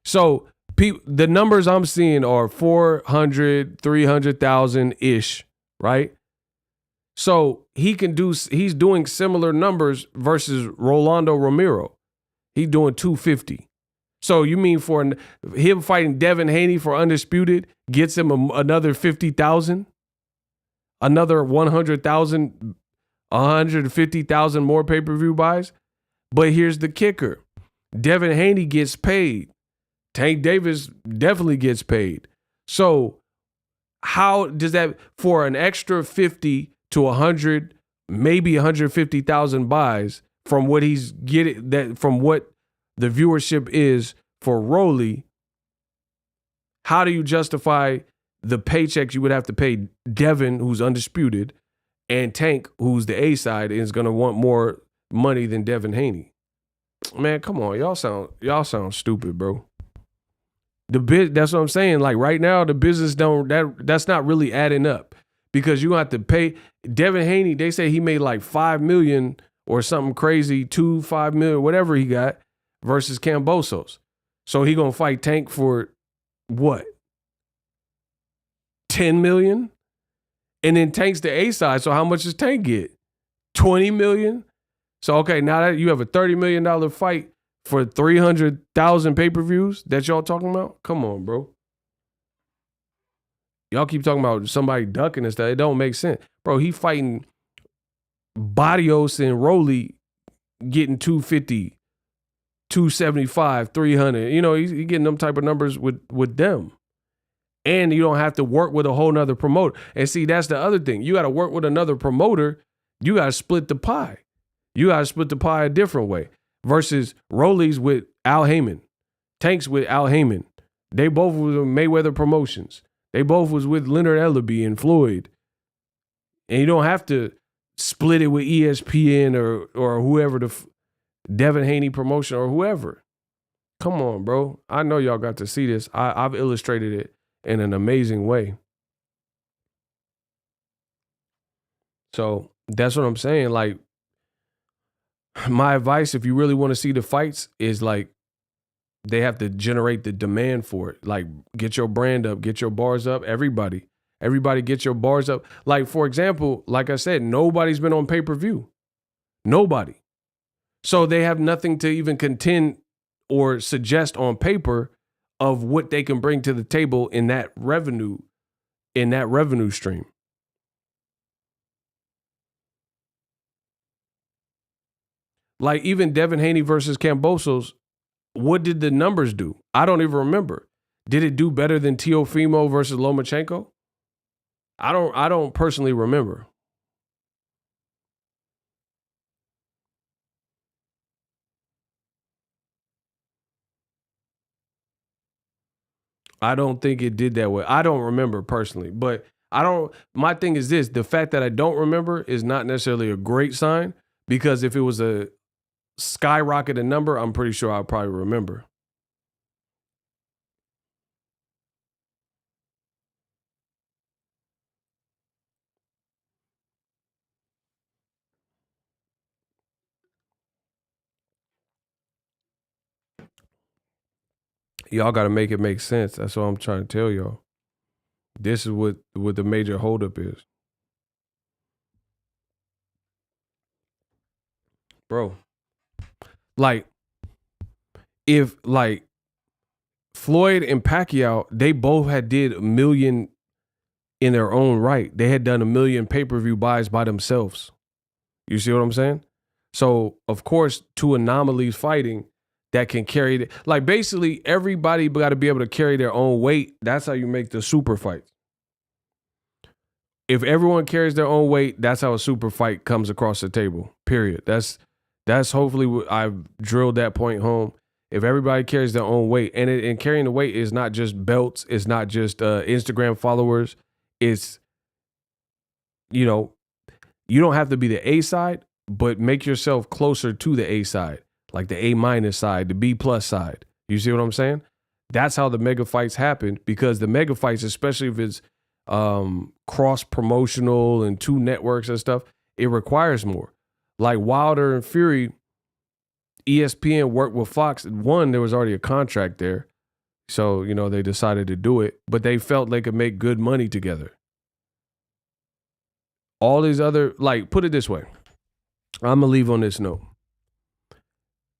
So the numbers I'm seeing are 400, 300,000-ish, right? So he's doing similar numbers versus Rolando Romero. He's doing 250. So you mean for him fighting Devin Haney for undisputed gets him another 50,000, another 100,000, 150,000 more pay-per-view buys? But here's the kicker. Devin Haney gets paid. Tank Davis definitely gets paid. So how does that, for an extra 50 to 100 maybe 150,000 buys from what he's getting, that from what the viewership is for Rolly. How do you justify the paychecks you would have to pay Devin, who's undisputed, and Tank, who's the A side, and is going to want more money than Devin Haney? Man, come on, y'all sound stupid, bro. That's what I'm saying. Like right now, the business that's not really adding up, because you have to pay Devin Haney. They say he made like $5 million or something crazy, $5 million, whatever he got, versus Kambosos. So he gonna fight Tank for what? 10 million? And then Tank's the A side. So how much does Tank get? 20 million? So okay, now that you have a $30 million fight for 300,000 pay-per-views that y'all talking about? Come on, bro. Y'all keep talking about somebody ducking and stuff. It don't make sense. Bro, he fighting Barrios and Rolly getting 250, 275, 300. You know, he's getting them type of numbers with them. And you don't have to work with a whole nother promoter. And see, that's the other thing. You got to work with another promoter. You got to split the pie. You got to split the pie a different way. Versus Rolly's with Al Heyman. Tank's with Al Heyman. They both was with Mayweather Promotions. They both was with Leonard Ellaby and Floyd. And you don't have to split it with ESPN or whoever, Devin Haney promotion or whoever. Come on, bro. I know y'all got to see this. I've illustrated it in an amazing way. So that's what I'm saying. Like, my advice, if you really want to see the fights, is like they have to generate the demand for it. Like, get your brand up, get your bars up. Everybody get your bars up. Like, for example, like I said, nobody's been on pay-per-view. Nobody. So they have nothing to even contend or suggest on paper of what they can bring to the table in that revenue stream. Like even Devin Haney versus Kambosos, what did the numbers do? I don't even remember. Did it do better than Teofimo versus Lomachenko? I don't personally remember. I don't think it did that way. I don't remember personally, but my thing is this, the fact that I don't remember is not necessarily a great sign, because if it was a skyrocketed number, I'm pretty sure I'll probably remember. Y'all got to make it make sense. That's what I'm trying to tell y'all. This is what the major holdup is. Bro, like, if like Floyd and Pacquiao, they both had did 1 million in their own right. They had done 1 million pay-per-view buys by themselves. You see what I'm saying? So, of course, two anomalies fighting that can carry, like basically everybody got to be able to carry their own weight. That's how you make the super fights. If everyone carries their own weight, that's how a super fight comes across the table, period. That's hopefully what I've drilled that point home. If everybody carries their own weight, and carrying the weight is not just belts, it's not just Instagram followers. It's, you know, you don't have to be the A side, but make yourself closer to the A side, like the A- side, the B+ side. You see what I'm saying? That's how the mega fights happen, because the mega fights, especially if it's cross promotional and two networks and stuff, it requires more. Like Wilder and Fury, ESPN worked with Fox. One, there was already a contract there. So, you know, they decided to do it, but they felt they could make good money together. All these other, like, put it this way. I'm going to leave on this note.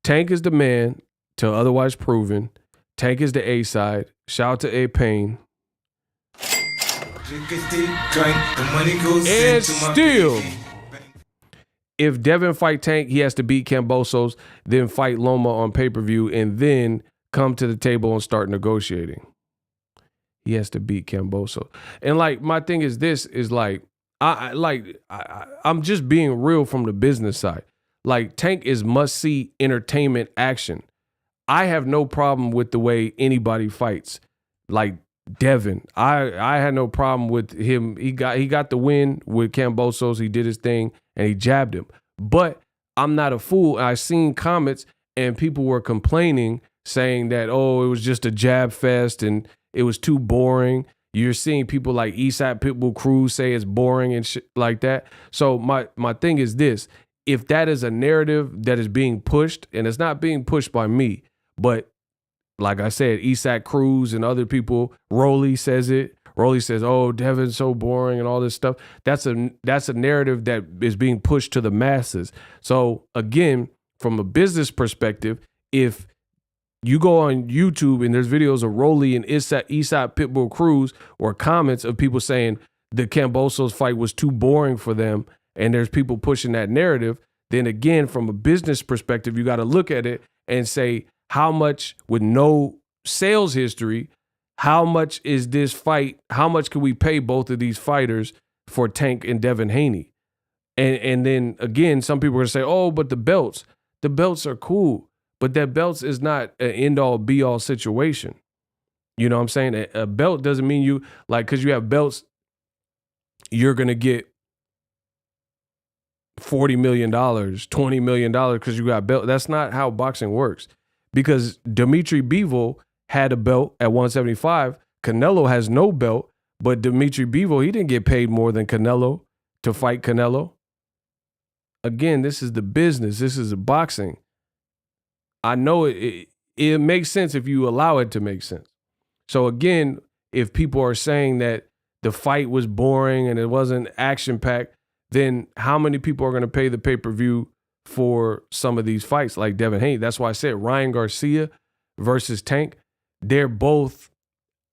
Tank is the man till otherwise proven. Tank is the A side. Shout out to A Pain. And still, if Devin fight Tank, he has to beat Kambosos, then fight Loma on pay-per-view, and then come to the table and start negotiating. He has to beat Kambosos. And like, my thing is this, is like, I'm just being real from the business side. Like Tank is must see entertainment action. I have no problem with the way anybody fights. Like Devin, I had no problem with him. He got the win with Kambosos. He did his thing and he jabbed him. But I'm not a fool. I seen comments and people were complaining, saying that, oh, it was just a jab fest and it was too boring. You're seeing people like Eastside Pitbull Cruz say it's boring and shit like that. So my thing is this: if that is a narrative that is being pushed, and it's not being pushed by me, but like I said, Eastside Cruz and other people, Rolly says it. Rolly says, "Oh, Devin's so boring" and all this stuff. That's a narrative that is being pushed to the masses. So again, from a business perspective, if you go on YouTube and there's videos of Rolly and Eastside Pitbull Cruz or comments of people saying the Kambosos fight was too boring for them, and there's people pushing that narrative, then again, from a business perspective, you got to look at it and say, how much, with no sales history, how much is this fight? How much can we pay both of these fighters for Tank and Devin Haney? And then again, some people are going to say, oh, but the belts are cool. But that belts is not an end-all, be-all situation. You know what I'm saying? A belt doesn't mean you, like, because you have belts, you're going to get $40 million, $20 million because you got belt. That's not how boxing works. Because Dimitri Bivol had a belt at 175. Canelo has no belt, but Dimitri Bivol, he didn't get paid more than Canelo to fight Canelo. Again, this is the business. This is a boxing. I know it makes sense if you allow it to make sense. So again, if people are saying that the fight was boring and it wasn't action-packed, then how many people are going to pay the pay-per-view for some of these fights like Devin Haney? That's why I said Ryan Garcia versus Tank, they're both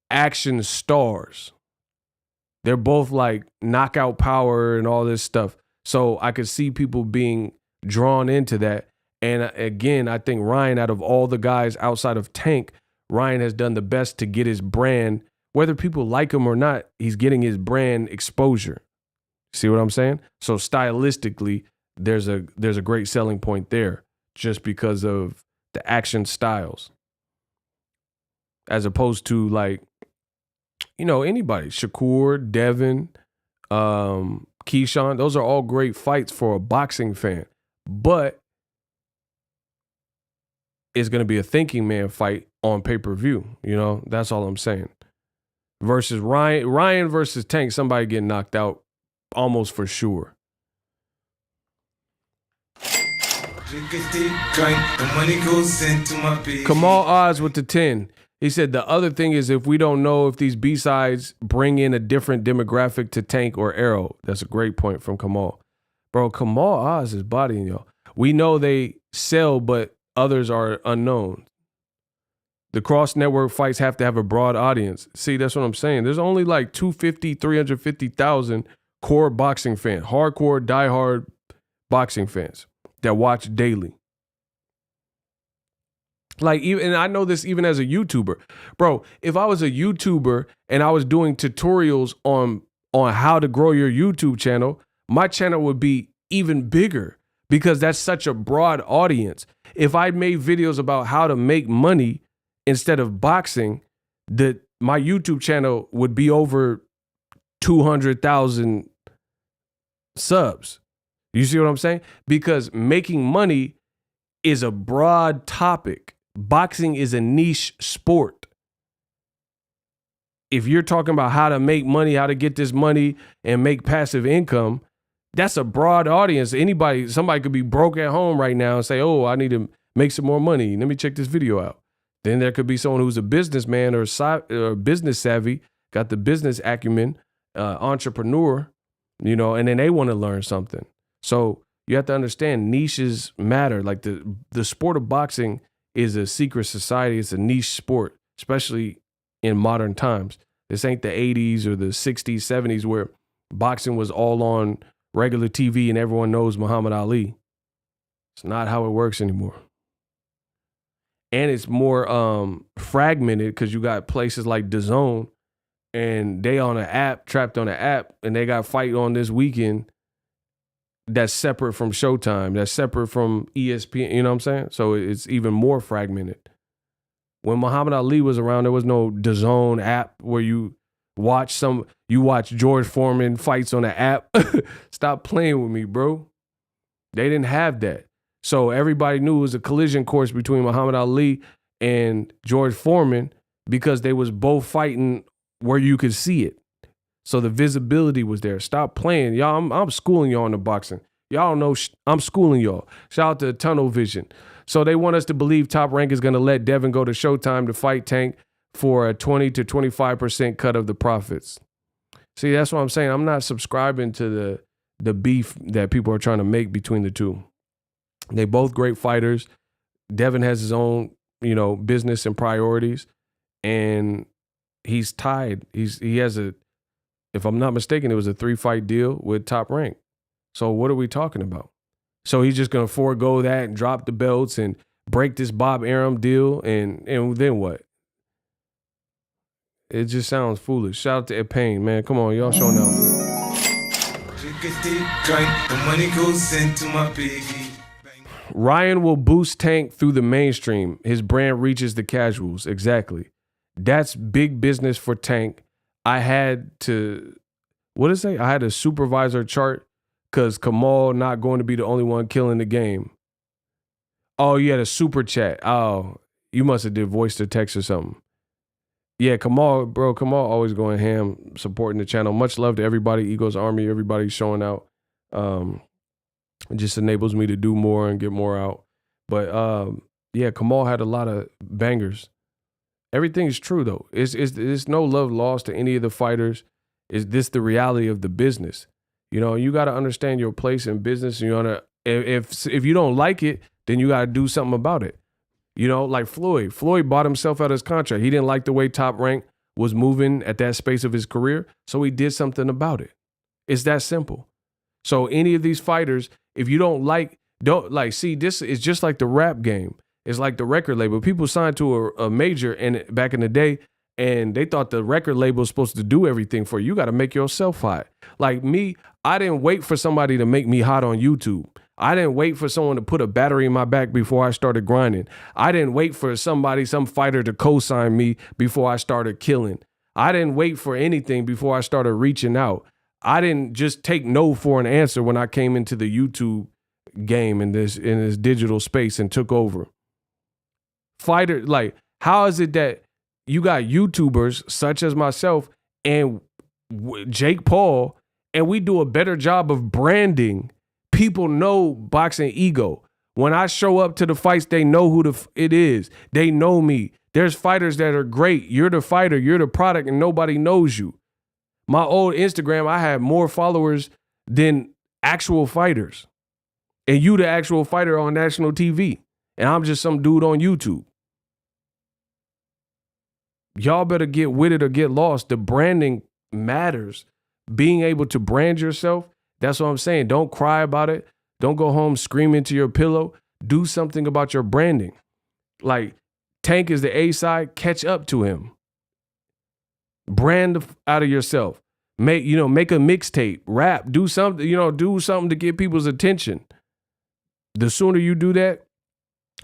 action stars. They're both like knockout power and all this stuff. So I could see people being drawn into that. And again, I think Ryan, out of all the guys outside of Tank, Ryan has done the best to get his brand, whether people like him or not, he's getting his brand exposure. See what I'm saying? So stylistically, there's a great selling point there just because of the action styles. As opposed to like, you know, anybody, Shakur, Devin, Keyshawn, those are all great fights for a boxing fan. But it's going to be a thinking man fight on pay-per-view. You know, that's all I'm saying. Versus Ryan versus Tank, somebody getting knocked out almost for sure. Kamal Oz with the 10. He said the other thing is if we don't know if these B-sides bring in a different demographic to Tank or Arrow. That's a great point from Kamal. Bro, Kamal Oz is bodying y'all. We know they sell, but others are unknown. The cross-network fights have to have a broad audience. See, that's what I'm saying. There's only like 350,000 core boxing fans, hardcore, diehard boxing fans that watch daily. Like, even, and I know this even as a YouTuber. Bro, if I was a YouTuber and I was doing tutorials on how to grow your YouTube channel, my channel would be even bigger because that's such a broad audience. If I made videos about how to make money instead of boxing, my YouTube channel would be over 200,000 subs. You see what I'm saying? Because making money is a broad topic. Boxing is a niche sport. If you're talking about how to make money, how to get this money and make passive income, that's a broad audience. Somebody could be broke at home right now and say, oh, I need to make some more money. Let me check this video out. Then there could be someone who's a businessman or business savvy, got the business acumen, entrepreneur, you know, and then they want to learn something. So you have to understand niches matter. Like the sport of boxing is a secret society. It's a niche sport, especially in modern times. This ain't the 80s or the 60s, 70s where boxing was all on regular TV and everyone knows Muhammad Ali. It's not how it works anymore. And it's more fragmented because you got places like DAZN and they on an app, trapped on an app, and they got fight on this weekend that's separate from Showtime, that's separate from ESPN, you know what I'm saying? So it's even more fragmented. When Muhammad Ali was around, there was no DAZN app where you watch George Foreman fights on the app. Stop playing with me, bro. They didn't have that. So everybody knew it was a collision course between Muhammad Ali and George Foreman because they was both fighting where you could see it. So the visibility was there. Stop playing. Y'all, I'm schooling y'all in the boxing. Y'all know I'm schooling y'all. Shout out to Tunnel Vision. So they want us to believe Top Rank is going to let Devin go to Showtime to fight Tank for a 20 to 25% cut of the profits. See, that's what I'm saying. I'm not subscribing to the beef that people are trying to make between the two. They both great fighters. Devin has his own, business and priorities, and he's tied. He has if I'm not mistaken, it was a 3-fight deal with Top Rank. So what are we talking about? So he's just going to forego that and drop the belts and break this Bob Arum deal, and then what? It just sounds foolish. Shout out to Ed Payne, man. Come on, y'all showing up. The money goes into my baby. Ryan will boost Tank through the mainstream. His brand reaches the casuals. Exactly. That's big business for Tank. I had to, I had a supervisor chart because Kamal not going to be the only one killing the game. Oh, you had a super chat. Oh, you must have did voice to text or something. Yeah, Kamal always going ham, supporting the channel. Much love to everybody, Eagles Army, everybody showing out. It just enables me to do more and get more out. But yeah, Kamal had a lot of bangers. Everything's true though. It's no love lost to any of the fighters. Is this the reality of the business? You got to understand your place in business. And if you don't like it, then you got to do something about it. Like Floyd. Floyd bought himself out of his contract. He didn't like the way Top Rank was moving at that space of his career, so he did something about it. It's that simple. So any of these fighters, if you don't like, see, this is just like the rap game. It's like the record label. People signed to a major back in the day, and they thought the record label was supposed to do everything for you. You got to make yourself hot. Like me, I didn't wait for somebody to make me hot on YouTube. I didn't wait for someone to put a battery in my back before I started grinding. I didn't wait for some fighter to co-sign me before I started killing. I didn't wait for anything before I started reaching out. I didn't just take no for an answer when I came into the YouTube game in this digital space and took over. How is it that you got YouTubers such as myself and Jake Paul, and we do a better job of branding? People know Boxingego. When I show up to the fights, they know who it is. They know me. There's fighters that are great. You're the fighter. You're the product, and nobody knows you. My old Instagram, I had more followers than actual fighters. And you the actual fighter on national TV. And I'm just some dude on YouTube. Y'all better get with it or get lost. The branding matters. Being able to brand yourself, that's what I'm saying. Don't cry about it. Don't go home screaming to your pillow. Do something about your branding. Like Tank is the A side, catch up to him. Brand out of yourself. Make a mixtape, rap, do something, do something to get people's attention. The sooner you do that,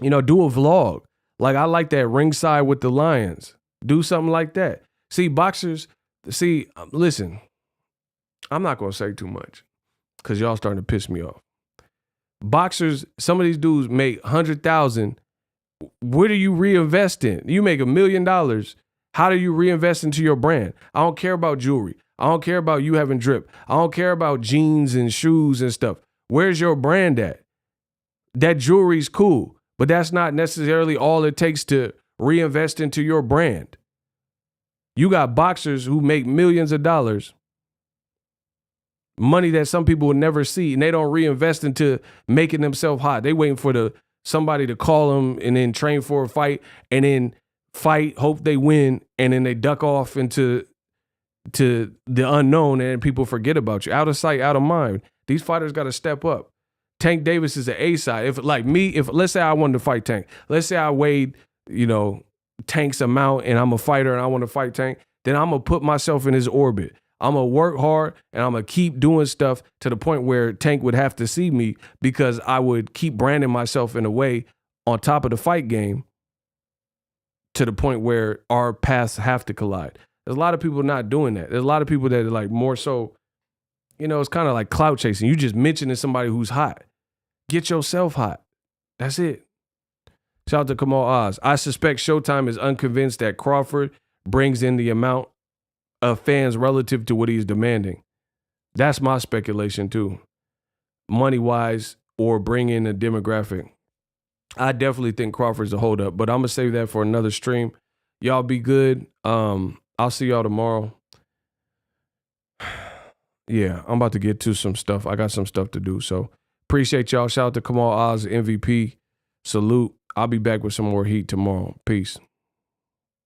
do a vlog. Like I like that ringside with the Lions. Do something like that. See, boxers, listen, I'm not going to say too much because y'all starting to piss me off. Boxers, some of these dudes make $100,000. Where do you reinvest in? You make $1 million. How do you reinvest into your brand? I don't care about jewelry. I don't care about you having drip. I don't care about jeans and shoes and stuff. Where's your brand at? That jewelry's cool, but that's not necessarily all it takes to reinvest into your brand. You got boxers who make millions of dollars, money that some people would never see, and they don't reinvest into making themselves hot. They waiting for somebody to call them and then train for a fight and then fight, hope they win, and then they duck off into the unknown and people forget about you. Out of sight, out of mind. These fighters got to step up. Tank Davis is an A side. If let's say I wanted to fight Tank, let's say I weighed, Tank's amount and I'm a fighter and I want to fight Tank, then I'm going to put myself in his orbit. I'm going to work hard and I'm going to keep doing stuff to the point where Tank would have to see me because I would keep branding myself in a way on top of the fight game to the point where our paths have to collide. There's a lot of people not doing that. There's a lot of people that are like more so, you know, it's kind of like clout chasing. You just mentioning somebody who's hot. Get yourself hot. That's it. Shout out to Kamal Oz. I suspect Showtime is unconvinced that Crawford brings in the amount of fans relative to what he's demanding. That's my speculation too. Money-wise or bring in a demographic. I definitely think Crawford's a holdup, but I'm going to save that for another stream. Y'all be good. I'll see y'all tomorrow. Yeah, I'm about to get to some stuff. I got some stuff to do. So appreciate y'all. Shout out to Kamal Oz, MVP. Salute. I'll be back with some more heat tomorrow. Peace.